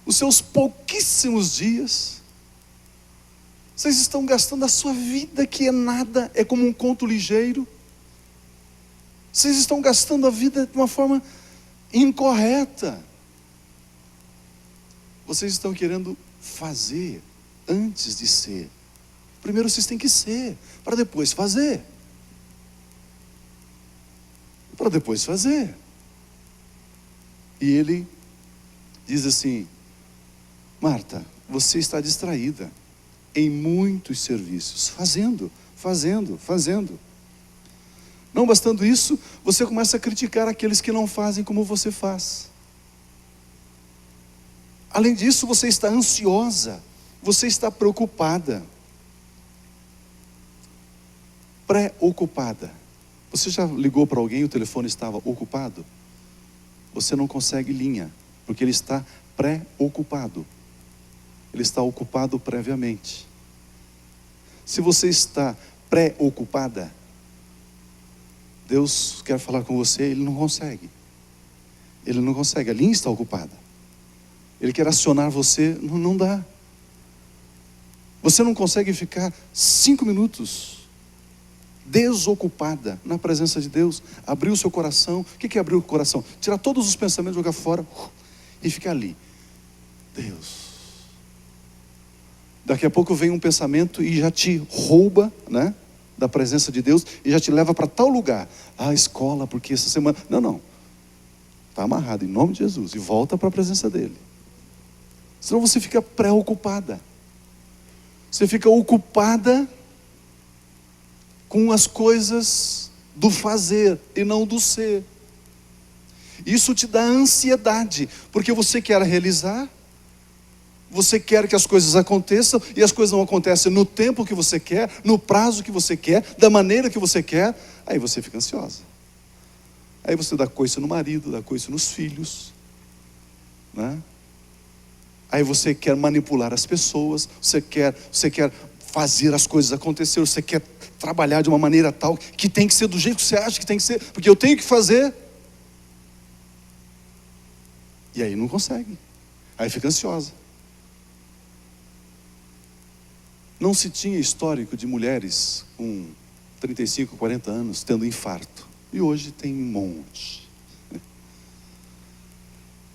[SPEAKER 1] os seus pouquíssimos dias. Vocês estão gastando a sua vida, que é nada, é como um conto ligeiro. Vocês estão gastando a vida de uma forma incorreta. Vocês estão querendo fazer antes de ser. Primeiro vocês têm que ser, para depois fazer. Para depois fazer. E ele diz assim, Marta, você está distraída em muitos serviços, fazendo. Não bastando isso, você começa a criticar aqueles que não fazem como você faz. Além disso, você está ansiosa, você está preocupada, preocupada. Você já ligou para alguém e o telefone estava ocupado? Você não consegue linha, porque ele está preocupado. Ele está ocupado previamente. Se você está preocupada, Deus quer falar com você, Ele não consegue. Ele não consegue, a linha está ocupada. Ele quer acionar você, não dá. Você não consegue ficar 5 minutos desocupada na presença de Deus. Abrir o seu coração. O que é abrir o coração? Tirar todos os pensamentos, jogar fora e ficar ali. Deus. Daqui a pouco vem um pensamento e já te rouba, né, da presença de Deus e já te leva para tal lugar. A escola, porque essa semana... Não. Está amarrado em nome de Jesus e volta para a presença dele. Senão você fica preocupada. Você fica ocupada com as coisas do fazer e não do ser. Isso te dá ansiedade, porque você quer realizar, você quer que as coisas aconteçam, e as coisas não acontecem no tempo que você quer, no prazo que você quer, da maneira que você quer. Aí você fica ansiosa. Aí você dá coice no marido, dá coice nos filhos, né? Aí você quer manipular as pessoas, você quer fazer as coisas acontecer, você quer trabalhar de uma maneira tal que tem que ser do jeito que você acha que tem que ser, porque eu tenho que fazer. E aí não consegue. Aí fica ansiosa. Não se tinha histórico de mulheres com 35, 40 anos tendo infarto. E hoje tem um monte.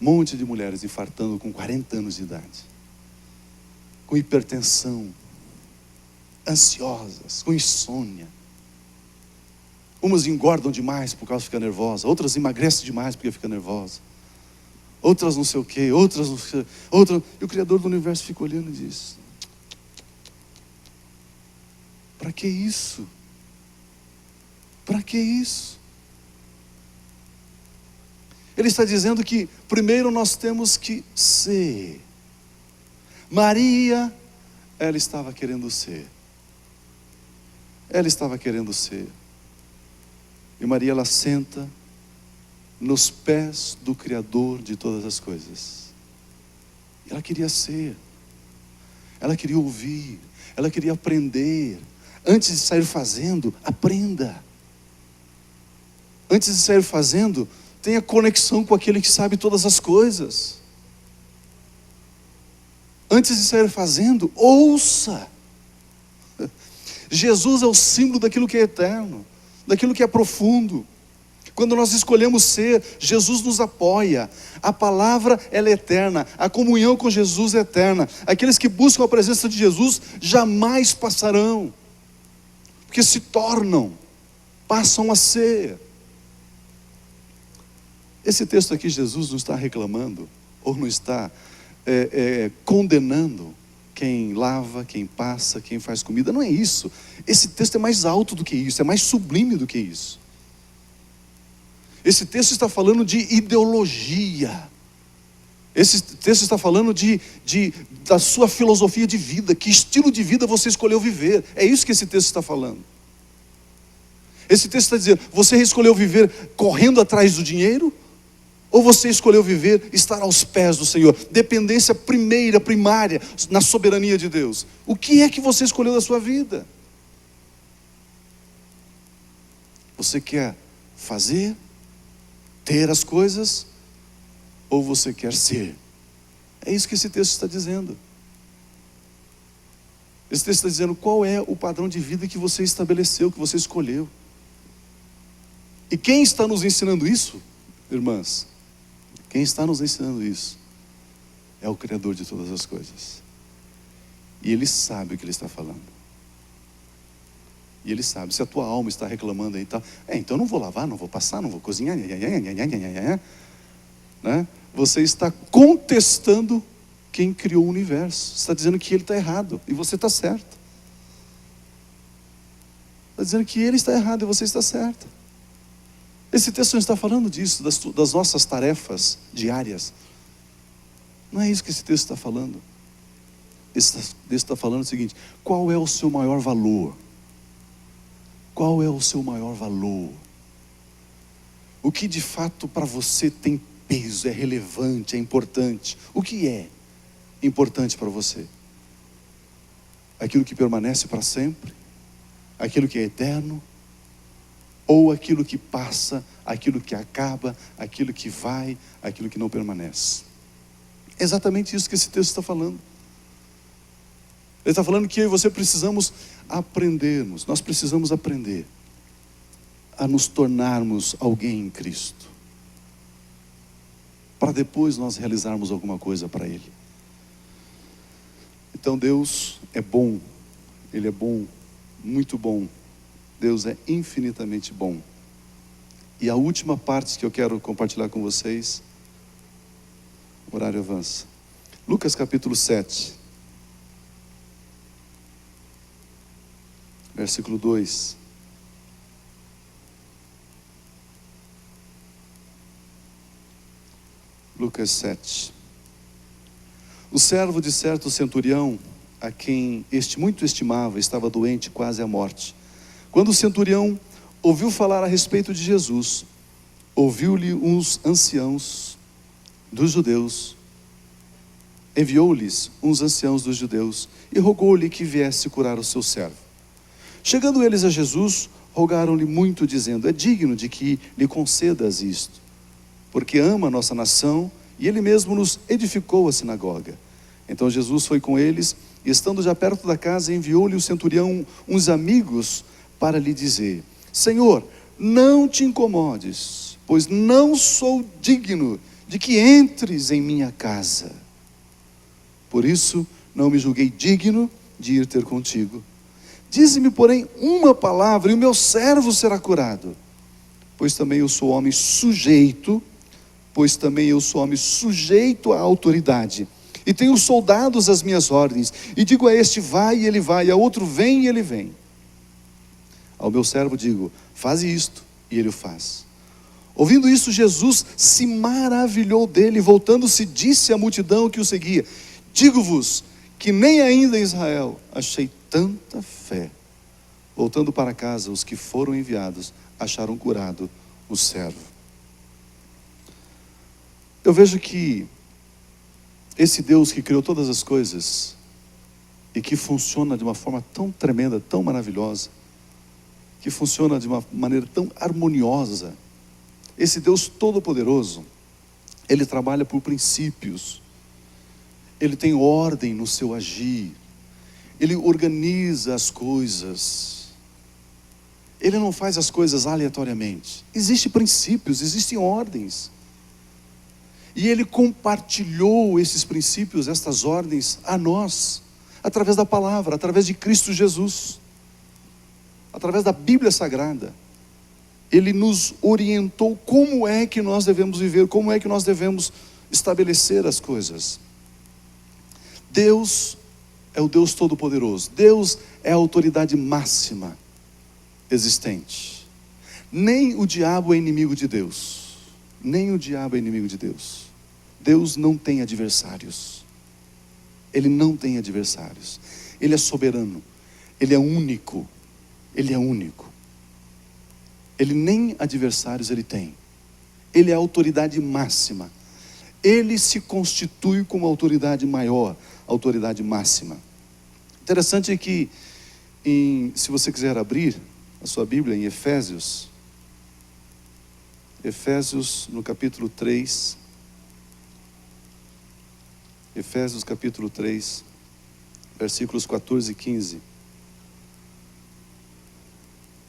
[SPEAKER 1] Um monte de mulheres infartando com 40 anos de idade. Com hipertensão. Ansiosas, com insônia. Umas engordam demais por causa de ficar nervosa. Outras emagrecem demais porque fica nervosa. Outras não sei o quê, outras não sei, outras... E o Criador do Universo fica olhando e diz: para que isso? Para que isso? Ele está dizendo que primeiro nós temos que ser. Maria, ela estava querendo ser. Ela estava querendo ser. E Maria, ela senta nos pés do Criador de todas as coisas. Ela queria ser. Ela queria ouvir. Ela queria aprender. Antes de sair fazendo, aprenda. Antes de sair fazendo, tenha conexão com aquele que sabe todas as coisas. Antes de sair fazendo, ouça. Jesus é o símbolo daquilo que é eterno, daquilo que é profundo. Quando nós escolhemos ser, Jesus nos apoia. A palavra, ela é eterna. A comunhão com Jesus é eterna. Aqueles que buscam a presença de Jesus jamais passarão, porque se tornam, passam a ser. Esse texto aqui, Jesus não está reclamando, ou não está condenando quem lava, quem passa, quem faz comida. Não é isso. Esse texto é mais alto do que isso, é mais sublime do que isso. Esse texto está falando de ideologia. Esse texto está falando da sua filosofia de vida. Que estilo de vida você escolheu viver. É isso que esse texto está falando. Esse texto está dizendo: você escolheu viver correndo atrás do dinheiro? Ou você escolheu viver, estar aos pés do Senhor? Dependência primária, na soberania de Deus. O que é que você escolheu da sua vida? Você quer fazer, ter as coisas, ou você quer ser? É isso que esse texto está dizendo. Esse texto está dizendo qual é o padrão de vida que você estabeleceu, que você escolheu. E quem está nos ensinando isso, irmãs? Quem está nos ensinando isso é o Criador de todas as coisas. E Ele sabe o que Ele está falando. E Ele sabe. Se a tua alma está reclamando aí e tal, então eu não vou lavar, não vou passar, não vou cozinhar, né? Você está contestando quem criou o universo. Você está dizendo que Ele está errado e você está certo. Está dizendo que Ele está errado e você está certo. Esse texto não está falando disso, das nossas tarefas diárias. Não é isso que esse texto está falando. Esse texto está falando o seguinte: qual é o seu maior valor? Qual é o seu maior valor? O que de fato para você tem peso, é relevante, é importante? O que é importante para você? Aquilo que permanece para sempre? Aquilo que é eterno? Ou aquilo que passa, aquilo que acaba, aquilo que vai, aquilo que não permanece? É exatamente isso que esse texto está falando. Ele está falando que eu e você precisamos aprendermos, nós precisamos aprender a nos tornarmos alguém em Cristo, para depois nós realizarmos alguma coisa para Ele. Então Deus é bom, Ele é bom, muito bom. Deus é infinitamente bom. E a última parte que eu quero compartilhar com vocês, o horário avança. Lucas capítulo 7, versículo 2. Lucas 7. O servo de certo centurião, a quem este muito estimava, estava doente quase à morte. Quando o centurião ouviu falar a respeito de Jesus, ouviu-lhe uns anciãos dos judeus, enviou-lhes uns anciãos dos judeus e rogou-lhe que viesse curar o seu servo. Chegando eles a Jesus, rogaram-lhe muito, dizendo: é digno de que lhe concedas isto, porque ama a nossa nação e ele mesmo nos edificou a sinagoga. Então Jesus foi com eles E estando já perto da casa, enviou-lhe o centurião uns amigos para lhe dizer: Senhor, não te incomodes, pois não sou digno de que entres em minha casa. Por isso, não me julguei digno de ir ter contigo. Dize-me, porém, uma palavra e o meu servo será curado. Pois também eu sou homem sujeito à autoridade. E tenho soldados às minhas ordens. E digo a este, vai, e ele vai. A outro, vem, e ele vem. Ao meu servo digo, faze isto, e ele o faz. Ouvindo isso, Jesus se maravilhou dele. Voltando-se, disse à multidão que o seguia: digo-vos que nem ainda em Israel achei tanta fé. Voltando para casa, os que foram enviados acharam curado o servo. Eu vejo que esse Deus que criou todas as coisas e que funciona de uma forma tão tremenda, tão maravilhosa, que funciona de uma maneira tão harmoniosa, esse Deus todo-poderoso, Ele trabalha por princípios, Ele tem ordem no seu agir, Ele organiza as coisas, Ele não faz as coisas aleatoriamente. Existem princípios, existem ordens. E Ele compartilhou esses princípios, estas ordens a nós, através da palavra, através de Cristo Jesus, através da Bíblia Sagrada. Ele nos orientou como é que nós devemos viver, como é que nós devemos estabelecer as coisas. Deus é o Deus Todo-Poderoso. Deus é a autoridade máxima existente. Nem o diabo é inimigo de Deus. Nem o diabo é inimigo de Deus. Deus não tem adversários. Ele não tem adversários. Ele é soberano. Ele é único. Ele é único. Ele nem adversários ele tem. Ele é a autoridade máxima. Ele se constitui como a autoridade maior, a autoridade máxima. Interessante é que, se você quiser abrir a sua Bíblia em Efésios no capítulo 3, Efésios capítulo 3, versículos 14 e 15.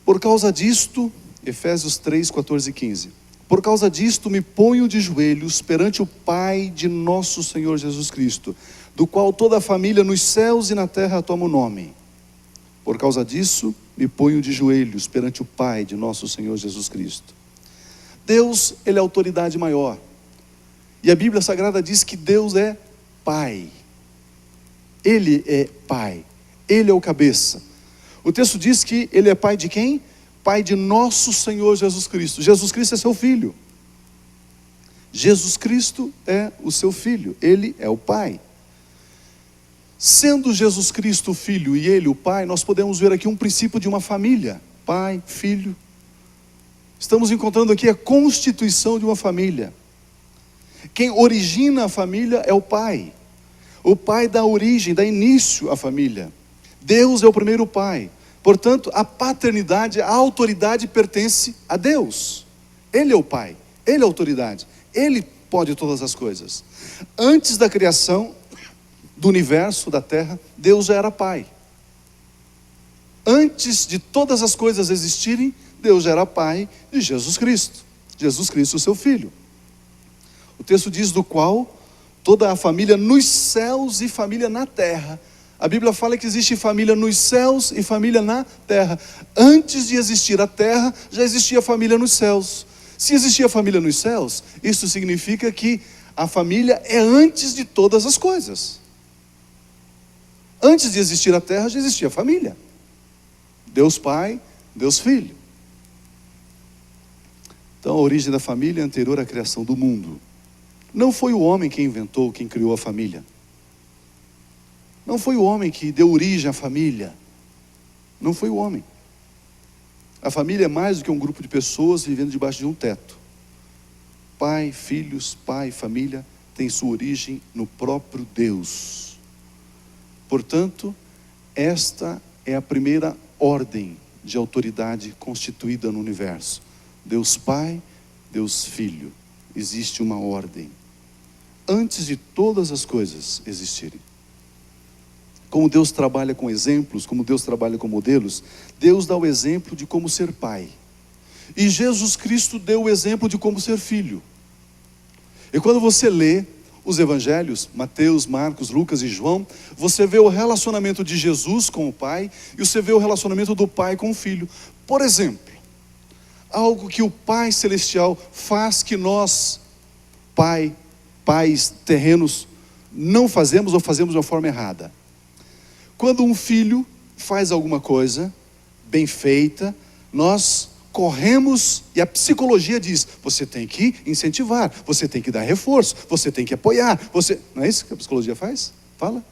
[SPEAKER 1] Por causa disto, Efésios 3, 14 e 15. Por causa disto me ponho de joelhos perante o Pai de nosso Senhor Jesus Cristo, do qual toda a família nos céus e na terra toma o nome. Por causa disso me ponho de joelhos perante o Pai de nosso Senhor Jesus Cristo. Deus, Ele é a autoridade maior. E a Bíblia Sagrada diz que Deus é Pai. Ele é Pai. Ele é o cabeça. O texto diz que Ele é Pai de quem? Pai de nosso Senhor Jesus Cristo. Jesus Cristo é seu Filho. Jesus Cristo é o seu Filho. Ele é o Pai. Sendo Jesus Cristo o Filho e Ele o Pai, nós podemos ver aqui um princípio de uma família. Pai, Filho. Estamos encontrando aqui a constituição de uma família. Quem origina a família é o Pai. O Pai dá origem, dá início à família. Deus é o primeiro Pai. Portanto, a paternidade, a autoridade pertence a Deus. Ele é o Pai, Ele é a autoridade, Ele pode todas as coisas. Antes da criação do universo, da terra, Deus já era Pai. Antes de todas as coisas existirem, Deus já era Pai de Jesus Cristo. Jesus Cristo, o seu Filho. O texto diz do qual toda a família nos céus e família na terra. A Bíblia fala que existe família nos céus e família na terra. Antes de existir a terra, já existia família nos céus. Se existia família nos céus, isso significa que a família é antes de todas as coisas. Antes de existir a terra, já existia família. Deus Pai, Deus Filho. Então a origem da família é anterior à criação do mundo. Não foi o homem quem inventou, quem criou a família. Não foi o homem que deu origem à família. Não foi o homem. A família é mais do que um grupo de pessoas vivendo debaixo de um teto. Pai, filhos, pai, família, tem sua origem no próprio Deus. Portanto, esta é a primeira ordem de autoridade constituída no universo. Deus Pai, Deus Filho. Existe uma ordem. Antes de todas as coisas existirem. como Deus trabalha com exemplos, como Deus trabalha com modelos, Deus dá o exemplo de como ser pai. E Jesus Cristo deu o exemplo de como ser filho. E quando você lê os evangelhos, Mateus, Marcos, Lucas e João, você vê o relacionamento de Jesus com o Pai e você vê o relacionamento do Pai com o Filho. Por exemplo, algo que o Pai Celestial faz que nós, pais terrenos, não fazemos ou fazemos de uma forma errada. Quando um filho faz alguma coisa bem feita, nós corremos e a psicologia diz, você tem que incentivar, você tem que dar reforço, você tem que apoiar, não é isso que a psicologia faz? Fala.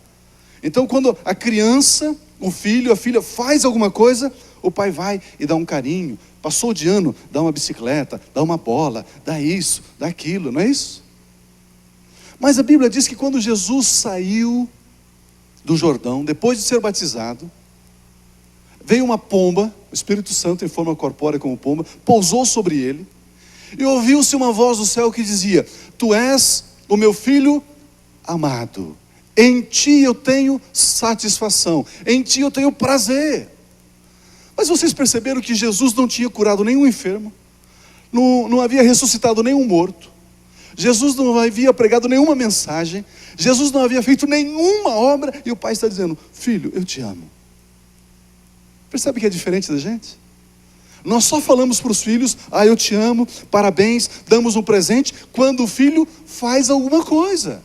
[SPEAKER 1] Então quando a criança, o filho, a filha faz alguma coisa, o pai vai e dá um carinho, passou de ano, dá uma bicicleta, dá uma bola, dá isso, dá aquilo, não é isso? Mas a Bíblia diz que quando Jesus saiu do Jordão, depois de ser batizado, veio uma pomba, o Espírito Santo em forma corpórea como pomba, pousou sobre ele, e ouviu-se uma voz do céu que dizia, tu és o meu filho amado, em ti eu tenho satisfação, em ti eu tenho prazer. Mas vocês perceberam que Jesus não tinha curado nenhum enfermo, não havia ressuscitado nenhum morto, Jesus não havia pregado nenhuma mensagem, Jesus não havia feito nenhuma obra, e o Pai está dizendo, filho, eu te amo. Percebe que é diferente da gente? Nós só falamos para os filhos, eu te amo, parabéns, damos um presente, quando o filho faz alguma coisa.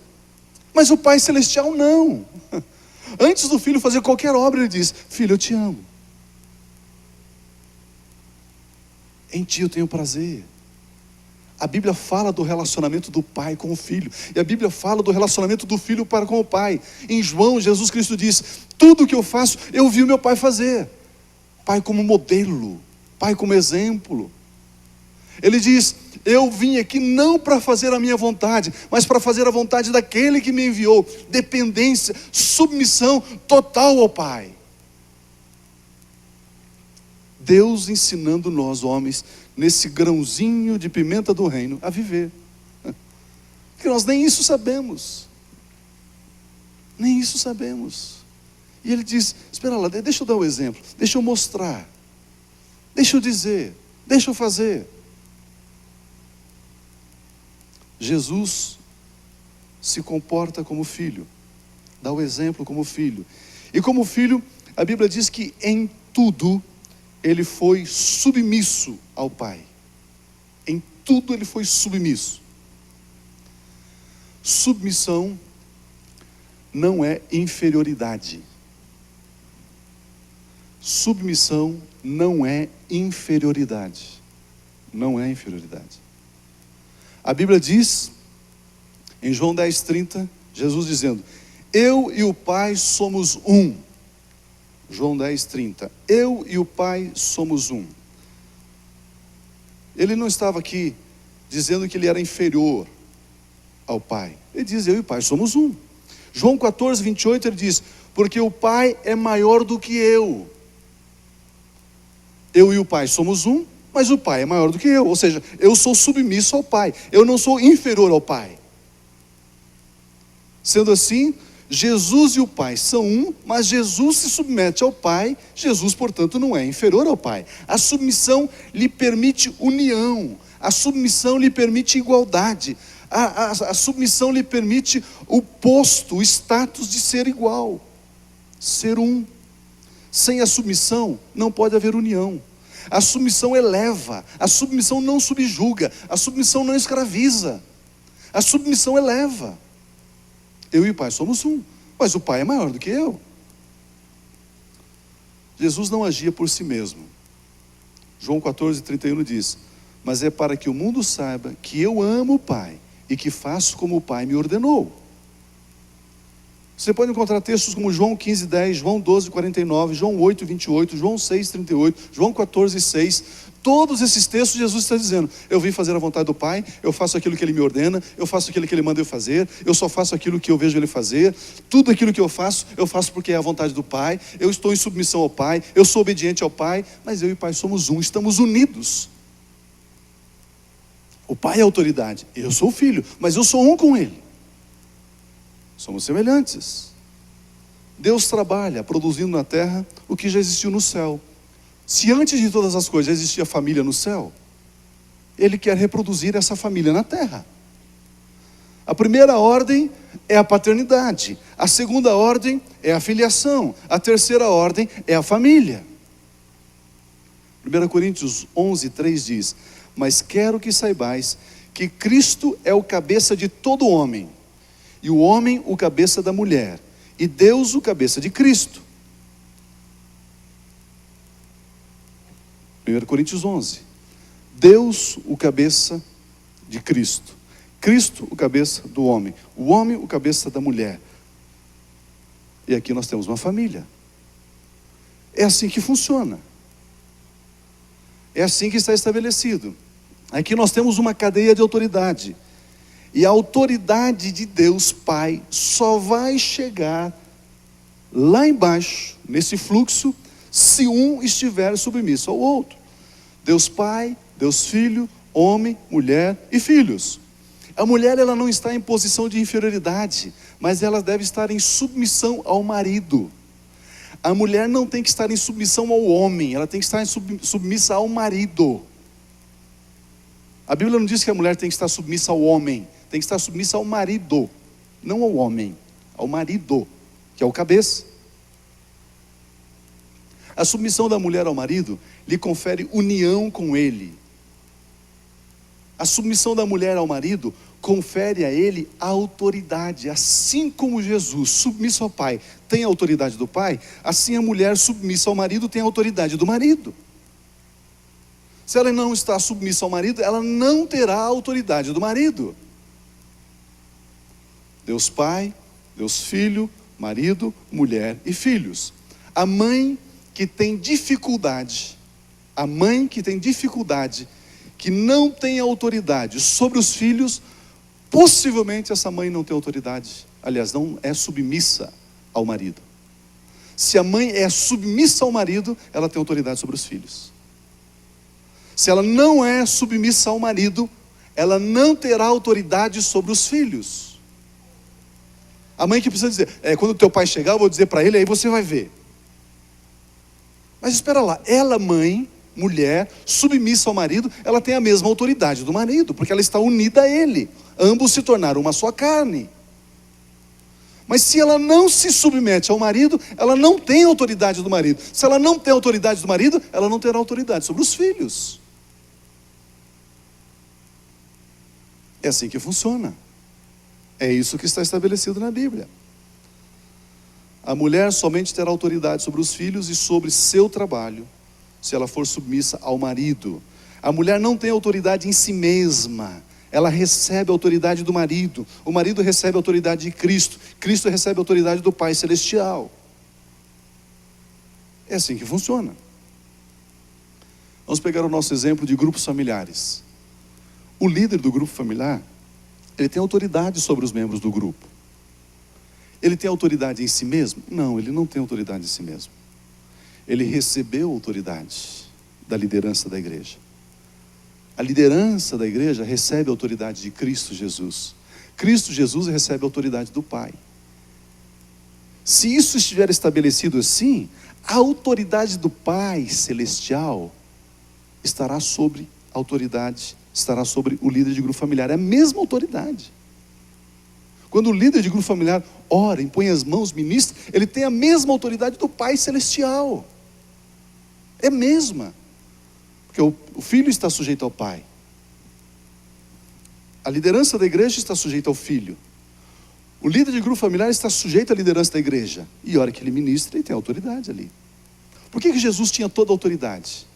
[SPEAKER 1] Mas o Pai Celestial não. Antes do filho fazer qualquer obra, ele diz, filho, eu te amo. Em ti eu tenho prazer. A Bíblia fala do relacionamento do pai com o filho. E a Bíblia fala do relacionamento do filho para com o pai. Em João, Jesus Cristo diz, tudo o que eu faço, eu vi o meu pai fazer. Pai como modelo, pai como exemplo. Ele diz, eu vim aqui não para fazer a minha vontade, mas para fazer a vontade daquele que me enviou. Dependência, submissão total ao Pai. Deus ensinando nós, homens, nesse grãozinho de pimenta do reino, a viver. Porque nós nem isso sabemos. Nem isso sabemos. E ele diz, espera lá, deixa eu dar o exemplo, deixa eu mostrar, deixa eu dizer, deixa eu fazer. Jesus se comporta como filho, dá o exemplo como filho. E como filho, a Bíblia diz que em tudo ele foi submisso ao Pai. Em tudo ele foi submisso. Submissão não é inferioridade. Submissão não é inferioridade. Não é inferioridade. A Bíblia diz, em João 10:30, Jesus dizendo, eu e o Pai somos um. João 10:30, eu e o Pai somos um. Ele não estava aqui dizendo que ele era inferior ao Pai. Ele diz, eu e o Pai somos um. João 14:28, ele diz, porque o Pai é maior do que eu. Eu e o Pai somos um, mas o Pai é maior do que eu. Ou seja, eu sou submisso ao Pai. Eu não sou inferior ao Pai. Sendo assim, Jesus e o Pai são um, mas Jesus se submete ao Pai. Jesus, portanto, não é inferior ao Pai. A submissão lhe permite união. A submissão lhe permite igualdade. A submissão lhe permite o posto, o status de ser igual. Ser um. Sem a submissão, não pode haver união. A submissão eleva, a submissão não subjuga, a submissão não escraviza, a submissão eleva. Eu e o Pai somos um, mas o Pai é maior do que eu. Jesus não agia por si mesmo. João 14:31 diz, mas é para que o mundo saiba que eu amo o Pai e que faço como o Pai me ordenou. Você pode encontrar textos como João 15:10, João 12:49, João 8:28, João 6:38, João 14:6. Todos esses textos Jesus está dizendo, eu vim fazer a vontade do Pai, eu faço aquilo que Ele me ordena, eu faço aquilo que Ele manda eu fazer, eu só faço aquilo que eu vejo Ele fazer, tudo aquilo que eu faço porque é a vontade do Pai, eu estou em submissão ao Pai, eu sou obediente ao Pai, mas eu e o Pai somos um, estamos unidos. O Pai é a autoridade, eu sou o Filho, mas eu sou um com Ele. Somos semelhantes. Deus trabalha produzindo na terra o que já existiu no céu. Se antes de todas as coisas já existia família no céu, Ele quer reproduzir essa família na terra. A primeira ordem é a paternidade. A segunda ordem é a filiação. A terceira ordem é a família. 1 Coríntios 11:3 diz: mas quero que saibais que Cristo é o cabeça de todo homem, e o homem o cabeça da mulher, e Deus o cabeça de Cristo. 1 Coríntios 11. Deus o cabeça de Cristo. Cristo o cabeça do homem. O homem o cabeça da mulher. E aqui nós temos uma família. É assim que funciona. É assim que está estabelecido. Aqui nós temos uma cadeia de autoridade. E a autoridade de Deus Pai só vai chegar lá embaixo, nesse fluxo, se um estiver submisso ao outro. Deus Pai, Deus Filho, homem, mulher e filhos. A mulher, ela não está em posição de inferioridade, mas ela deve estar em submissão ao marido. A mulher não tem que estar em submissão ao homem, ela tem que estar submissa ao marido. A Bíblia não diz que a mulher tem que estar submissa ao homem, tem que estar submissa ao marido, não ao homem, ao marido, que é o cabeça. A submissão da mulher ao marido lhe confere união com ele. A submissão da mulher ao marido confere a ele a autoridade. Assim como Jesus, submisso ao Pai, tem a autoridade do Pai, assim a mulher submissa ao marido tem a autoridade do marido. Se ela não está submissa ao marido, ela não terá a autoridade do marido. Deus Pai, Deus Filho, marido, mulher e filhos. A mãe que tem dificuldade, que não tem autoridade sobre os filhos, possivelmente essa mãe não tem autoridade, aliás, não é submissa ao marido. Se a mãe é submissa ao marido, ela tem autoridade sobre os filhos. Se ela não é submissa ao marido, ela não terá autoridade sobre os filhos. A mãe que precisa dizer, quando o teu pai chegar, eu vou dizer para ele, aí você vai ver. Mas espera lá, ela, mãe, mulher, submissa ao marido, ela tem a mesma autoridade do marido, porque ela está unida a ele. Ambos se tornaram uma só carne. Mas se ela não se submete ao marido, ela não tem autoridade do marido. Se ela não tem autoridade do marido, ela não terá autoridade sobre os filhos. É assim que funciona. É isso que está estabelecido na Bíblia. A mulher somente terá autoridade sobre os filhos e sobre seu trabalho, se ela for submissa ao marido. A mulher não tem autoridade em si mesma. Ela recebe a autoridade do marido. O marido recebe a autoridade de Cristo. Cristo recebe a autoridade do Pai Celestial. É assim que funciona. Vamos pegar o nosso exemplo de grupos familiares. O líder do grupo familiar, ele tem autoridade sobre os membros do grupo. Ele tem autoridade em si mesmo? Não, ele não tem autoridade em si mesmo. Ele recebeu autoridade da liderança da igreja. A liderança da igreja recebe a autoridade de Cristo Jesus. Cristo Jesus recebe a autoridade do Pai. Se isso estiver estabelecido assim, a autoridade do Pai Celestial estará sobre a autoridade, estará sobre o líder de grupo familiar. É a mesma autoridade. Quando o líder de grupo familiar ora, impõe as mãos, ministra, ele tem a mesma autoridade do Pai Celestial. É a mesma. Porque o filho está sujeito ao pai. A liderança da igreja está sujeita ao filho. O líder de grupo familiar está sujeito à liderança da igreja. E a hora que ele ministra, ele tem autoridade ali. Por que Jesus tinha toda a autoridade?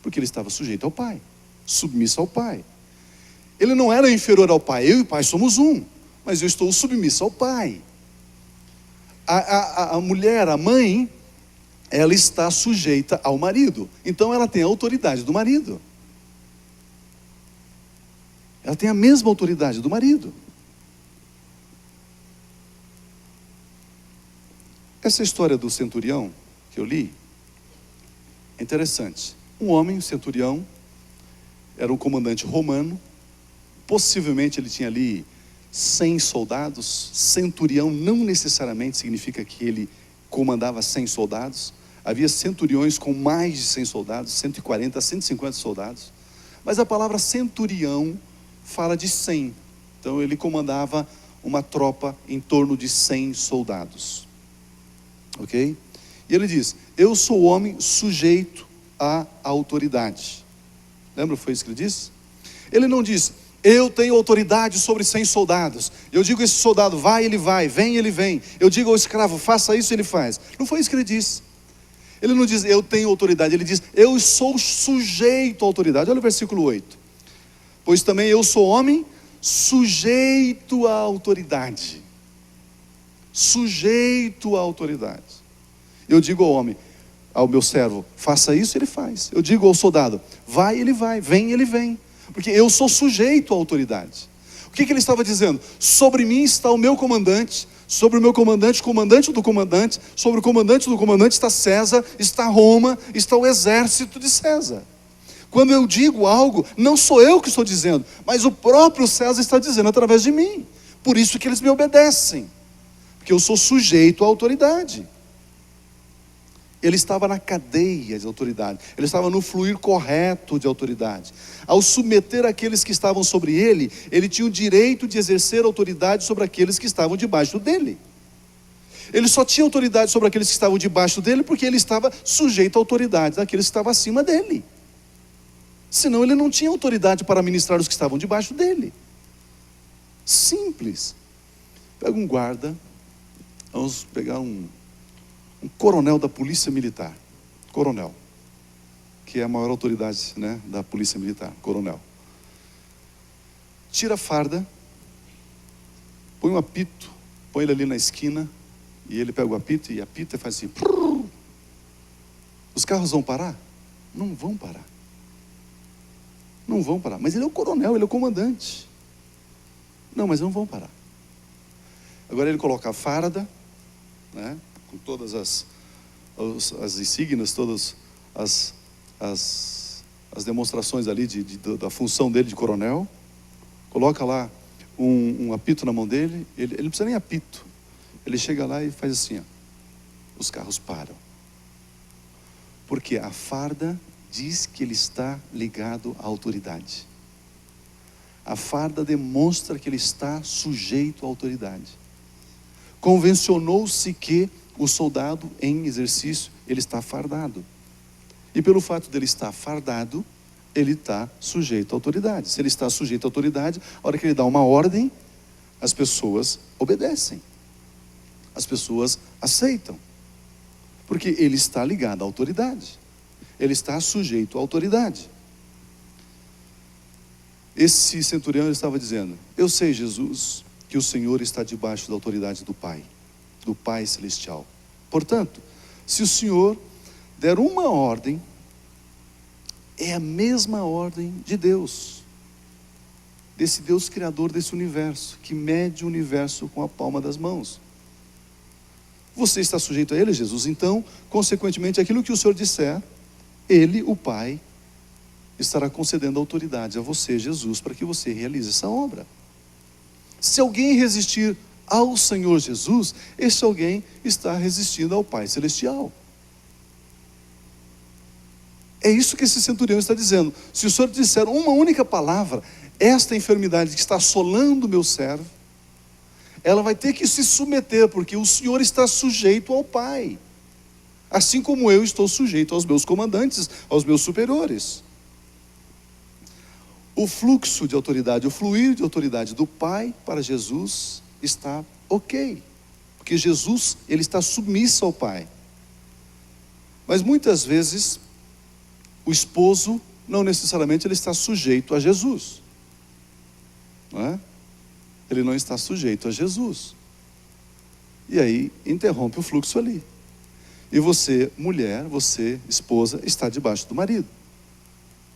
[SPEAKER 1] Porque ele estava sujeito ao pai, submisso ao pai. Ele não era inferior ao pai. Eu e o pai somos um, mas eu estou submisso ao pai. A mulher, a mãe, ela está sujeita ao marido. Então ela tem a autoridade do marido. Ela tem a mesma autoridade do marido. Essa história do centurião que eu li é interessante. Um homem, um centurião, era um comandante romano. Possivelmente ele tinha ali 100 soldados. Centurião não necessariamente significa que ele comandava 100 soldados. Havia centuriões com mais de 100 soldados, 140, 150 soldados. Mas a palavra centurião fala de 100. Então ele comandava uma tropa em torno de 100 soldados. Ok? E ele diz: eu sou homem sujeito à autoridade. Lembra que foi isso que ele disse? Ele não diz: eu tenho autoridade sobre 100 soldados. Eu digo a esse soldado, vai, ele vai, vem, ele vem. Eu digo ao escravo, faça isso, ele faz. Não foi isso que ele disse. Ele não diz, eu tenho autoridade. Ele diz, eu sou sujeito à autoridade. Olha o versículo 8. Pois também eu sou homem sujeito à autoridade. Sujeito à autoridade. Eu digo ao homem, ao meu servo, faça isso, ele faz. Eu digo ao soldado, vai, ele vai, vem, ele vem. Porque eu sou sujeito à autoridade. O que ele estava dizendo? Sobre mim está o meu comandante, sobre o meu comandante, comandante do comandante, sobre o comandante do comandante está César, está Roma, está o exército de César. Quando eu digo algo, não sou eu que estou dizendo, mas o próprio César está dizendo através de mim. Por isso que eles me obedecem, porque eu sou sujeito à autoridade. Ele estava na cadeia de autoridade, ele estava no fluir correto de autoridade. Ao submeter aqueles que estavam sobre ele, ele tinha o direito de exercer autoridade sobre aqueles que estavam debaixo dele. Ele só tinha autoridade sobre aqueles que estavam debaixo dele porque ele estava sujeito à autoridade daqueles que estavam acima dele. Senão ele não tinha autoridade para ministrar os que estavam debaixo dele. Simples. Pega um guarda, vamos pegar um coronel da polícia militar, coronel, que é a maior autoridade, né, da polícia militar, coronel. Tira a farda, põe um apito, põe ele ali na esquina, e ele pega o apito e apita e faz assim. Prrr. Os carros vão parar? Não vão parar. Não vão parar. Mas ele é o coronel, ele é o comandante. Não, mas não vão parar. Agora ele coloca a farda, né, com todas as insígnias, todas as demonstrações ali da função dele de coronel. Coloca lá um apito na mão dele. Ele não precisa nem apito. Ele chega lá e faz assim, ó. Os carros param. Porque a farda diz que ele está ligado à autoridade. A farda demonstra que ele está sujeito à autoridade. Convencionou-se que o soldado em exercício, ele está fardado. E pelo fato dele estar fardado, ele está sujeito à autoridade. Se ele está sujeito à autoridade, a hora que ele dá uma ordem, as pessoas obedecem. As pessoas aceitam. Porque ele está ligado à autoridade. Ele está sujeito à autoridade. Esse centurião ele estava dizendo, eu sei, Jesus, que o Senhor está debaixo da autoridade do Pai Celestial. Portanto, se o Senhor der uma ordem, é a mesma ordem de Deus. Desse Deus criador desse universo, que mede o universo com a palma das mãos. Você está sujeito a Ele, Jesus? Então, consequentemente, aquilo que o Senhor disser, Ele, o Pai, estará concedendo autoridade a você, Jesus, para que você realize essa obra. Se alguém resistir ao Senhor Jesus, esse alguém está resistindo ao Pai Celestial. É isso que esse centurião está dizendo. Se o Senhor disser uma única palavra, esta enfermidade que está assolando o meu servo, ela vai ter que se submeter, porque o Senhor está sujeito ao Pai. Assim como eu estou sujeito aos meus comandantes, aos meus superiores. O fluxo de autoridade, o fluir de autoridade do Pai para Jesus está ok. Porque Jesus, ele está submisso ao Pai. Mas muitas vezes, o esposo, não necessariamente ele está sujeito a Jesus. Não é? Ele não está sujeito a Jesus. E aí, interrompe o fluxo ali. E você, mulher, você, esposa, está debaixo do marido.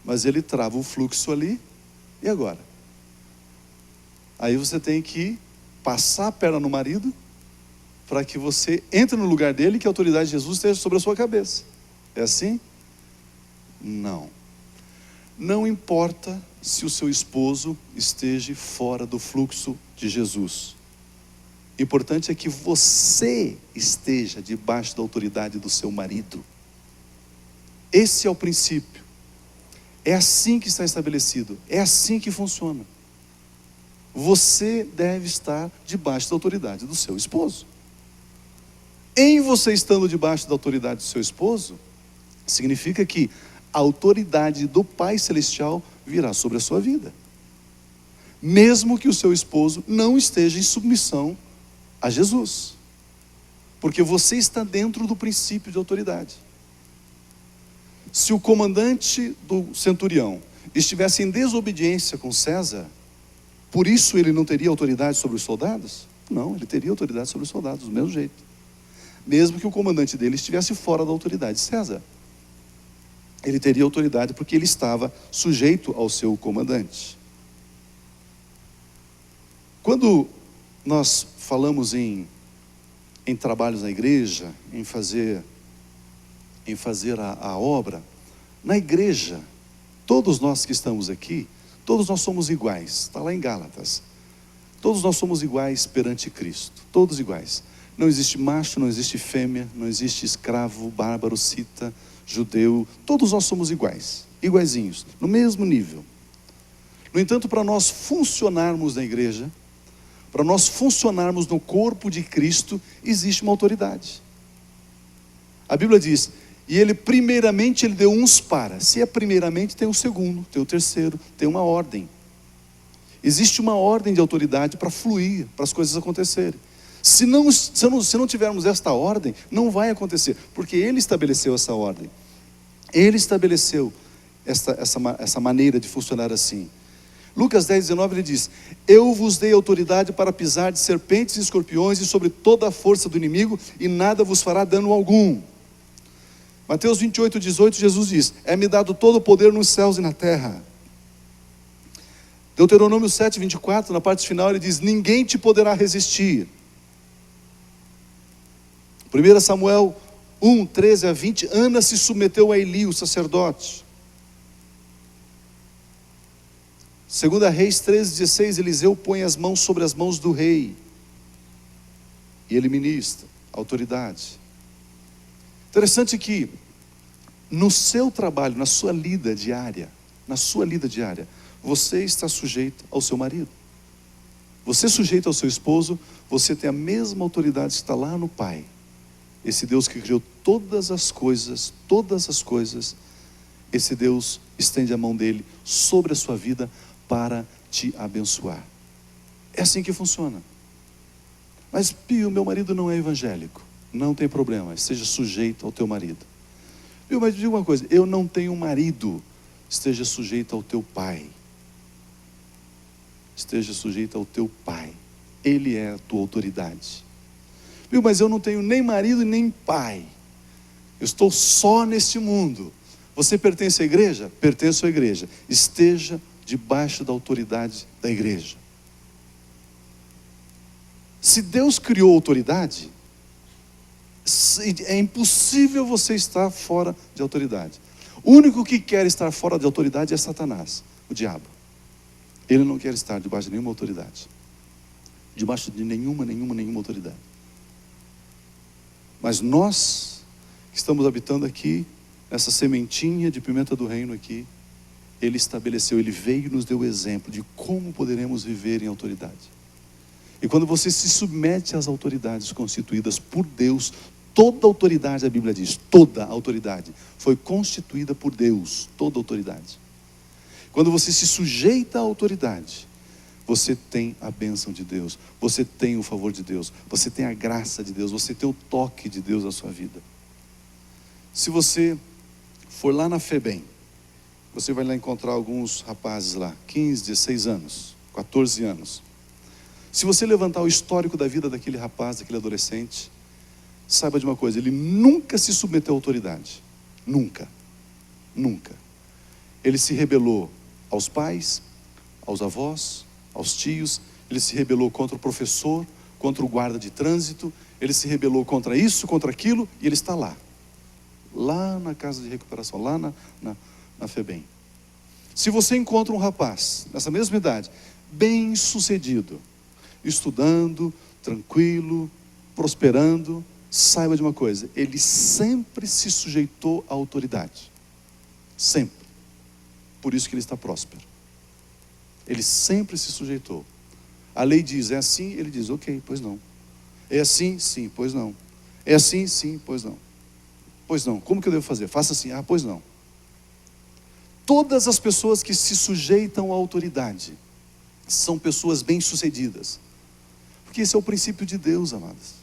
[SPEAKER 1] Mas ele trava o fluxo ali, e agora? Aí você tem que passar a perna no marido, para que você entre no lugar dele, que a autoridade de Jesus esteja sobre a sua cabeça. É assim? Não. Não importa se o seu esposo esteja fora do fluxo de Jesus. O importante é que você esteja debaixo da autoridade do seu marido. Esse é o princípio. É assim que está estabelecido. É assim que funciona. Você deve estar debaixo da autoridade do seu esposo. Em você estando debaixo da autoridade do seu esposo, significa que a autoridade do Pai Celestial virá sobre a sua vida. Mesmo que o seu esposo não esteja em submissão a Jesus. Porque você está dentro do princípio de autoridade. Se o comandante do centurião estivesse em desobediência com César, por isso ele não teria autoridade sobre os soldados? Não, ele teria autoridade sobre os soldados, do mesmo jeito. Mesmo que o comandante dele estivesse fora da autoridade de César. Ele teria autoridade porque ele estava sujeito ao seu comandante. Quando nós falamos em trabalhos na igreja, em fazer a obra, na igreja, todos nós que estamos aqui, todos nós somos iguais, está lá em Gálatas. Todos nós somos iguais perante Cristo, todos iguais. Não existe macho, não existe fêmea, não existe escravo, bárbaro, cita, judeu, todos nós somos iguais, iguaizinhos, no mesmo nível. No entanto, para nós funcionarmos na igreja, para nós funcionarmos no corpo de Cristo, existe uma autoridade. A Bíblia diz, e ele primeiramente ele deu uns para, se é primeiramente tem o segundo, tem o terceiro, tem uma ordem. Existe uma ordem de autoridade para fluir, para as coisas acontecerem. Se não tivermos esta ordem, não vai acontecer, porque ele estabeleceu essa ordem. Ele estabeleceu essa maneira de funcionar assim. Lucas 10:19 ele diz, eu vos dei autoridade para pisar de serpentes e escorpiões e sobre toda a força do inimigo, e nada vos fará dano algum. Mateus 28:18, Jesus diz, é-me dado todo o poder nos céus e na terra. Deuteronômio 7:24, na parte final ele diz, ninguém te poderá resistir. 1 Samuel 1:13-20, Ana se submeteu a Eli, o sacerdote. 2 Reis 13:16, Eliseu põe as mãos sobre as mãos do rei. E ele ministra, autoridade. Interessante que, no seu trabalho, na sua lida diária, você está sujeito ao seu marido. Você sujeito ao seu esposo, você tem a mesma autoridade que está lá no Pai. Esse Deus que criou todas as coisas, esse Deus estende a mão dele sobre a sua vida para te abençoar. É assim que funciona. Mas Pio, meu marido não é evangélico. Não tem problema, esteja sujeito ao teu marido. Pio, mas diga uma coisa, eu não tenho marido. Esteja sujeito ao teu pai. Esteja sujeito ao teu pai. Ele é a tua autoridade. Pio, mas eu não tenho nem marido nem pai. Eu estou só neste mundo. Você pertence à igreja? Pertence à igreja. Esteja debaixo da autoridade da igreja. Se Deus criou autoridade, é impossível você estar fora de autoridade. O único que quer estar fora de autoridade é Satanás, o diabo. Ele não quer estar debaixo de nenhuma autoridade. Debaixo de nenhuma autoridade. Mas nós, que estamos habitando aqui, essa sementinha de pimenta do reino aqui, ele estabeleceu, ele veio e nos deu o exemplo de como poderemos viver em autoridade. E quando você se submete às autoridades constituídas por Deus, toda autoridade, a Bíblia diz, toda autoridade foi constituída por Deus, toda autoridade. Quando você se sujeita à autoridade, você tem a bênção de Deus, você tem o favor de Deus, você tem a graça de Deus, você tem o toque de Deus na sua vida. Se você for lá na FEBEM, você vai lá encontrar alguns rapazes lá, 15, 16 anos, 14 anos. Se você levantar o histórico da vida daquele rapaz, daquele adolescente, saiba de uma coisa, ele nunca se submeteu à autoridade. Nunca. Ele se rebelou aos pais, aos avós, aos tios, ele se rebelou contra o professor, contra o guarda de trânsito, ele se rebelou contra isso, contra aquilo, e ele está lá na casa de recuperação, lá na FEBEM. Se você encontra um rapaz, nessa mesma idade, bem sucedido, estudando, tranquilo, prosperando, saiba de uma coisa: ele sempre se sujeitou à autoridade. Sempre. Por isso que ele está próspero. Ele sempre se sujeitou. A lei diz, é assim, ele diz, ok, pois não. É assim, sim, pois não. É assim, sim, pois não. Pois não, como que eu devo fazer? Faça assim, pois não. Todas as pessoas que se sujeitam à autoridade são pessoas bem-sucedidas. Porque esse é o princípio de Deus, amados.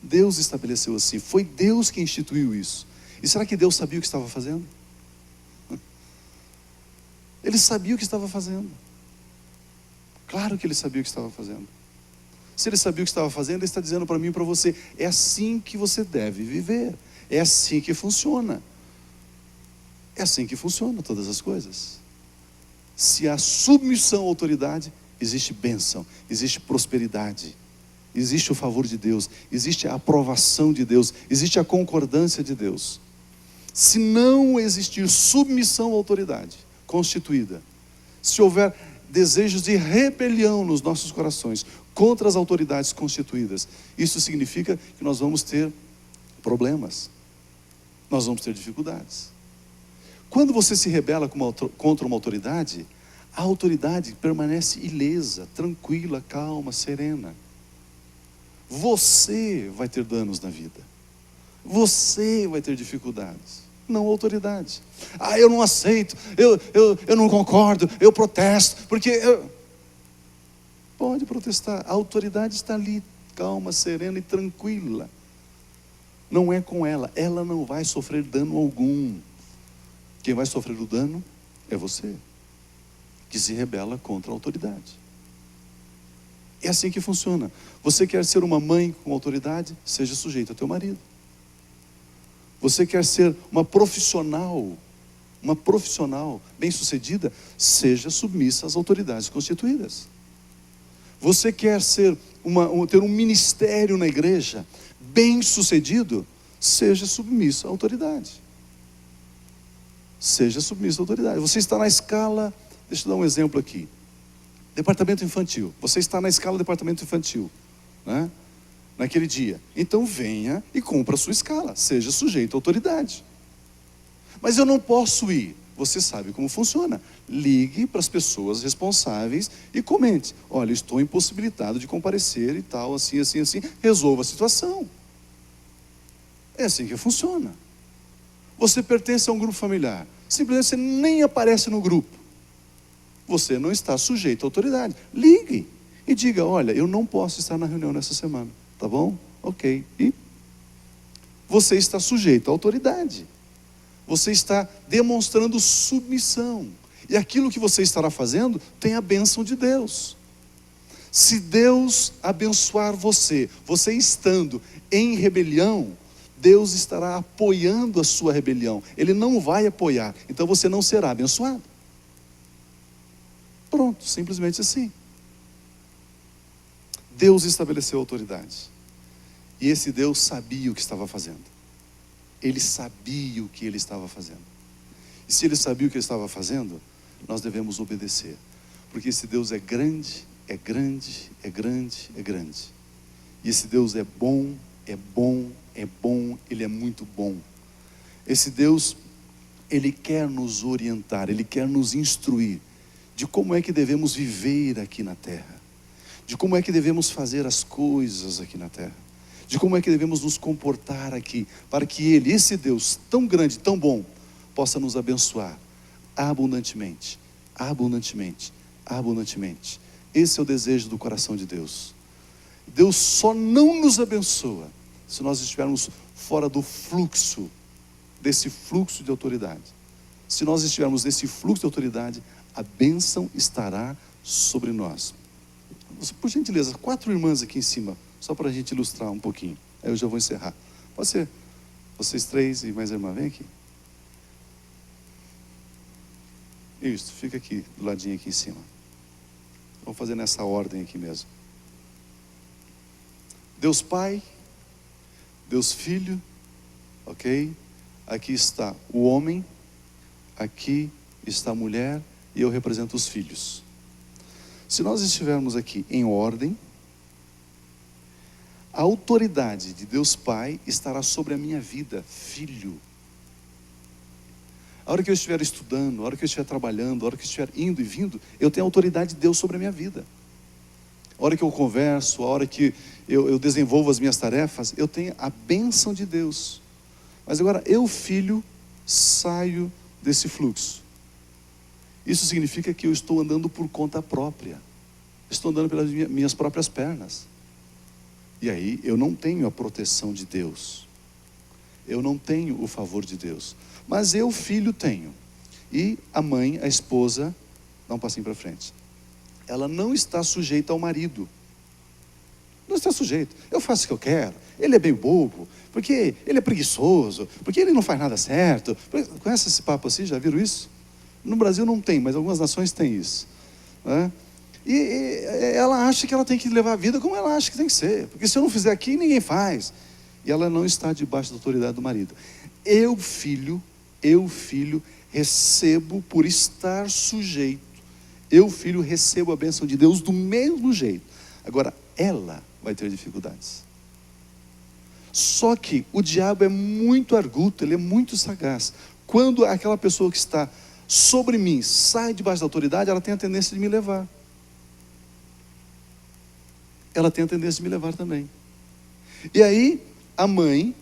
[SPEAKER 1] Deus estabeleceu assim, foi Deus que instituiu isso. E será que Deus sabia o que estava fazendo? Ele sabia o que estava fazendo. Claro que ele sabia o que estava fazendo. Se ele sabia o que estava fazendo, ele está dizendo para mim e para você: é assim que você deve viver. É assim que funciona. É assim que funcionam todas as coisas. Se há submissão à autoridade, existe bênção, existe prosperidade, existe o favor de Deus, existe a aprovação de Deus, existe a concordância de Deus. Se não existir submissão à autoridade constituída, se houver desejos de rebelião nos nossos corações contra as autoridades constituídas, isso significa que nós vamos ter problemas, nós vamos ter dificuldades. Quando você se rebela contra uma autoridade, a autoridade permanece ilesa, tranquila, calma, serena. Você vai ter danos na vida, você vai ter dificuldades, não a autoridade. Eu não aceito, eu não concordo, eu protesto, porque pode protestar, a autoridade está ali, calma, serena e tranquila. Não é com ela não vai sofrer dano algum. Quem vai sofrer o dano é você, que se rebela contra a autoridade. É assim que funciona. Você quer ser uma mãe com autoridade? Seja sujeito ao teu marido. Você quer ser uma profissional bem-sucedida? Seja submissa às autoridades constituídas. Você quer ser ter um ministério na igreja bem-sucedido? Seja submissa à autoridade. Seja submissa à autoridade. Você está na escala, deixa eu dar um exemplo aqui. Departamento infantil. Você está na escala departamento infantil, né? Naquele dia. Então venha e cumpra a sua escala. Seja sujeito à autoridade. Mas eu não posso ir. Você sabe como funciona. Ligue para as pessoas responsáveis e comente: olha, estou impossibilitado de comparecer e tal, assim, assim, assim. Resolva a situação. É assim que funciona. Você pertence a um grupo familiar, simplesmente você nem aparece no grupo. Você não está sujeito à autoridade. Ligue e diga: olha, eu não posso estar na reunião nessa semana. Tá bom? Ok. E você está sujeito à autoridade. Você está demonstrando submissão. E aquilo que você estará fazendo tem a bênção de Deus. Se Deus abençoar você estando em rebelião, Deus estará apoiando a sua rebelião. Ele não vai apoiar, então você não será abençoado. Pronto, simplesmente assim. Deus estabeleceu a autoridade. E esse Deus sabia o que estava fazendo. Ele sabia o que ele estava fazendo. E se ele sabia o que ele estava fazendo, nós devemos obedecer. Porque esse Deus é grande, é grande, é grande, é grande. E esse Deus é bom, é bom, é bom, ele é muito bom. Esse Deus, ele quer nos orientar, ele quer nos instruir de como é que devemos viver aqui na terra, de como é que devemos fazer as coisas aqui na terra, de como é que devemos nos comportar aqui, para que ele, esse Deus tão grande, tão bom, possa nos abençoar abundantemente, abundantemente, abundantemente. Esse é o desejo do coração de Deus. Deus só não nos abençoa se nós estivermos fora do fluxo, desse fluxo de autoridade. Se nós estivermos nesse fluxo de autoridade, a bênção estará sobre nós. Por gentileza, 4 irmãs aqui em cima, só para a gente ilustrar um pouquinho. Aí eu já vou encerrar. Pode ser? Vocês 3 e mais a irmã, vem aqui. Isso, fica aqui, do ladinho aqui em cima. Vamos fazer nessa ordem aqui mesmo. Deus Pai, Deus Filho, ok? Aqui está o homem, aqui está a mulher e eu represento os filhos. Se nós estivermos aqui em ordem, a autoridade de Deus Pai estará sobre a minha vida, filho. A hora que eu estiver estudando, a hora que eu estiver trabalhando, a hora que eu estiver indo e vindo, eu tenho a autoridade de Deus sobre a minha vida. A hora que eu converso, a hora que eu desenvolvo as minhas tarefas, eu tenho a bênção de Deus. Mas agora eu, filho, saio desse fluxo. Isso significa que eu estou andando por conta própria. Estou andando pelas minhas próprias pernas. E aí eu não tenho a proteção de Deus. Eu não tenho o favor de Deus. Mas eu, filho, tenho. E a mãe, a esposa, dá um passinho para frente. Ela não está sujeita ao marido. Não está sujeita. Eu faço o que eu quero. Ele é bem bobo. Porque ele é preguiçoso. Porque ele não faz nada certo. Conhece esse papo assim? Já viram isso? No Brasil não tem, mas algumas nações têm isso. Né? E ela acha que ela tem que levar a vida como ela acha que tem que ser. Porque se eu não fizer aqui, ninguém faz. E ela não está debaixo da autoridade do marido. Eu, filho, recebo por estar sujeito. Eu, filho, recebo a bênção de Deus do mesmo jeito. Agora, ela vai ter dificuldades. Só que o diabo é muito arguto, ele é muito sagaz. Quando aquela pessoa que está sobre mim sai debaixo da autoridade, ela tem a tendência de me levar. Ela tem a tendência de me levar também. E aí, a mãe,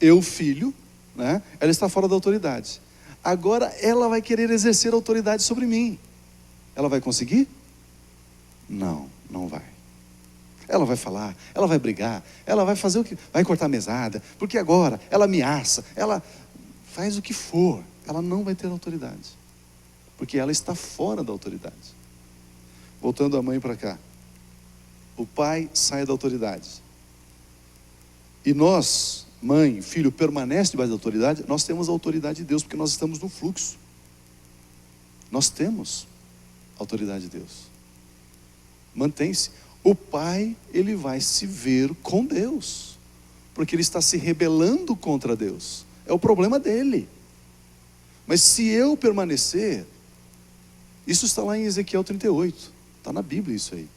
[SPEAKER 1] eu, filho, né, ela está fora da autoridade. Agora ela vai querer exercer autoridade sobre mim. Ela vai conseguir? Não, não vai. Ela vai falar, ela vai brigar, ela vai fazer o que? Vai cortar a mesada, porque agora ela ameaça, ela faz o que for, ela não vai ter autoridade. Porque ela está fora da autoridade. Voltando a mãe para cá. O pai sai da autoridade. E nós, mãe, filho, permanece debaixo da autoridade. Nós temos a autoridade de Deus, porque nós estamos no fluxo. Nós temos a autoridade de Deus. Mantém-se. O pai, ele vai se ver com Deus, porque ele está se rebelando contra Deus. É o problema dele. Mas se eu permanecer, isso está lá em Ezequiel 38, está na Bíblia isso aí.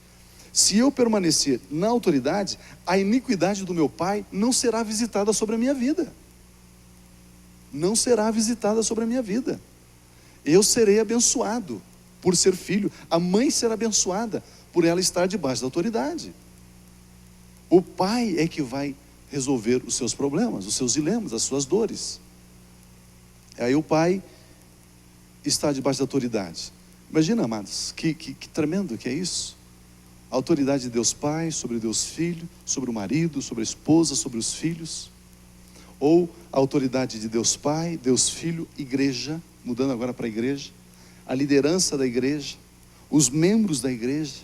[SPEAKER 1] Se eu permanecer na autoridade, a iniquidade do meu pai não será visitada sobre a minha vida. Não será visitada sobre a minha vida. Eu serei abençoado por ser filho. A mãe será abençoada por ela estar debaixo da autoridade. O pai é que vai resolver os seus problemas, os seus dilemas, as suas dores. Aí o pai está debaixo da autoridade. Imagina, amados, que tremendo que é isso. A autoridade de Deus Pai sobre Deus Filho, sobre o marido, sobre a esposa, sobre os filhos. Ou a autoridade de Deus Pai, Deus Filho, igreja, mudando agora para a igreja. A liderança da igreja, os membros da igreja,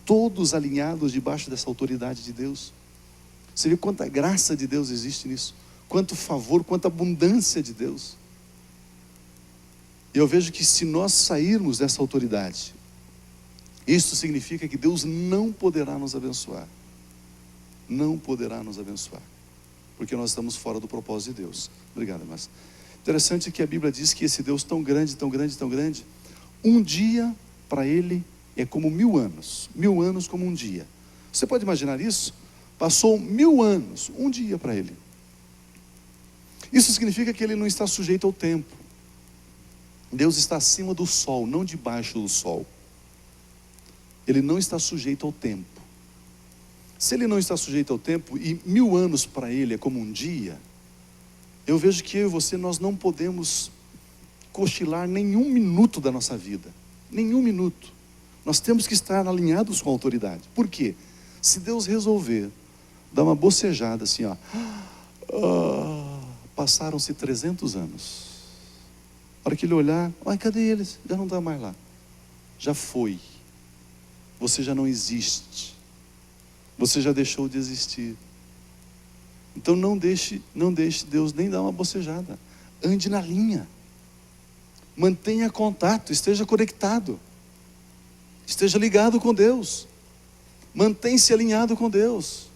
[SPEAKER 1] todos alinhados debaixo dessa autoridade de Deus. Você vê quanta graça de Deus existe nisso, quanto favor, quanta abundância de Deus. E eu vejo que se nós sairmos dessa autoridade, isso significa que Deus não poderá nos abençoar. Não poderá nos abençoar, porque nós estamos fora do propósito de Deus. Obrigado, mas interessante que a Bíblia diz que esse Deus tão grande, tão grande, tão grande, um dia para Ele é como 1000 anos. 1000 anos como um dia. Você pode imaginar isso? Passou 1000 anos, um dia para Ele. Isso significa que Ele não está sujeito ao tempo. Deus está acima do sol, não debaixo do sol. Ele não está sujeito ao tempo. Se Ele não está sujeito ao tempo, e 1000 anos para Ele é como um dia, eu vejo que eu e você, nós não podemos cochilar nenhum minuto da nossa vida. Nenhum minuto. Nós temos que estar alinhados com a autoridade. Por quê? Se Deus resolver dar uma bocejada assim, ó, passaram-se 300 anos. A hora que Ele olhar, cadê eles? Já não está mais lá. Já foi. Você já não existe. Você já deixou de existir. Então não deixe Deus nem dar uma bocejada. Ande na linha. Mantenha contato, esteja conectado. Esteja ligado com Deus. Mantenha-se alinhado com Deus.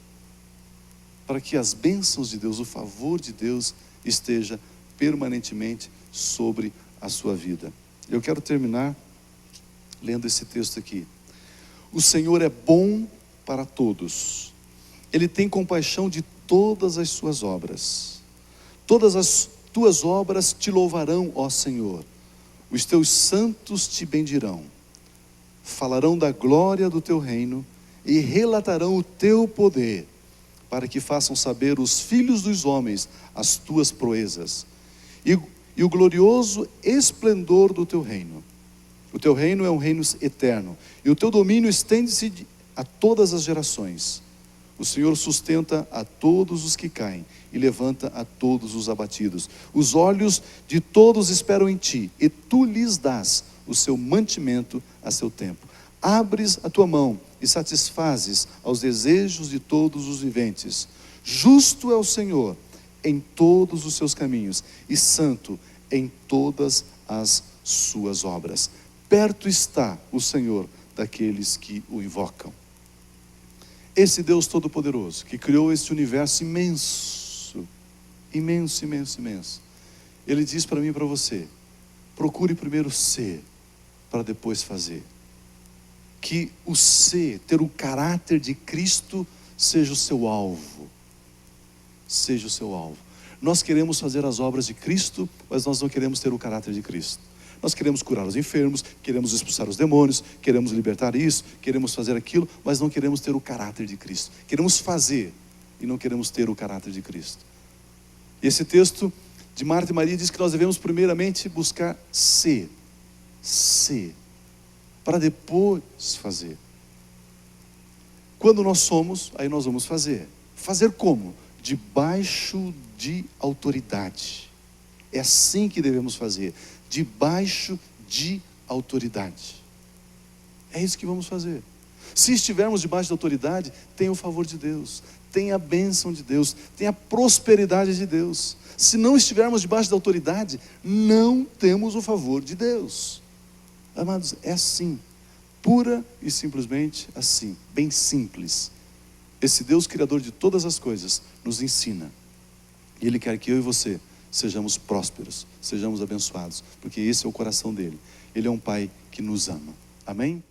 [SPEAKER 1] Para que as bênçãos de Deus, o favor de Deus esteja permanentemente sobre a sua vida. Eu quero terminar lendo esse texto aqui. O Senhor é bom para todos Ele tem compaixão de todas as suas obras. Todas as tuas obras te louvarão, ó Senhor. Os teus santos te bendirão. Falarão da glória do teu reino e relatarão o teu poder, para que façam saber os filhos dos homens as tuas proezas e o glorioso esplendor do teu reino. O teu reino é um reino eterno, e o teu domínio estende-se a todas as gerações. O Senhor sustenta a todos os que caem e levanta a todos os abatidos. Os olhos de todos esperam em ti, e tu lhes dás o seu mantimento a seu tempo. Abres a tua mão e satisfazes aos desejos de todos os viventes. Justo é o Senhor em todos os seus caminhos, e santo em todas as suas obras. Perto está o Senhor daqueles que o invocam. Esse Deus Todo-Poderoso, que criou este universo imenso, imenso, imenso, imenso, Ele diz para mim e para você: procure primeiro ser, para depois fazer. Que o ser, ter o caráter de Cristo, seja o seu alvo. Seja o seu alvo. Nós queremos fazer as obras de Cristo, mas nós não queremos ter o caráter de Cristo. Nós queremos curar os enfermos, queremos expulsar os demônios, queremos libertar isso, queremos fazer aquilo, mas não queremos ter o caráter de Cristo. Queremos fazer e não queremos ter o caráter de Cristo. Esse texto de Marta e Maria diz que nós devemos primeiramente buscar ser, para depois fazer. Quando nós somos, aí nós vamos fazer. Fazer como? Debaixo de autoridade. É assim que devemos fazer. Debaixo de autoridade. É isso que vamos fazer. Se estivermos debaixo de autoridade, tem o favor de Deus, tem a bênção de Deus, tem a prosperidade de Deus. Se não estivermos debaixo da autoridade, não temos o favor de Deus. Amados, é assim, pura e simplesmente assim, bem simples. Esse Deus Criador de todas as coisas nos ensina. E Ele quer que eu e você sejamos prósperos, sejamos abençoados, porque esse é o coração dele. Ele é um Pai que nos ama. Amém?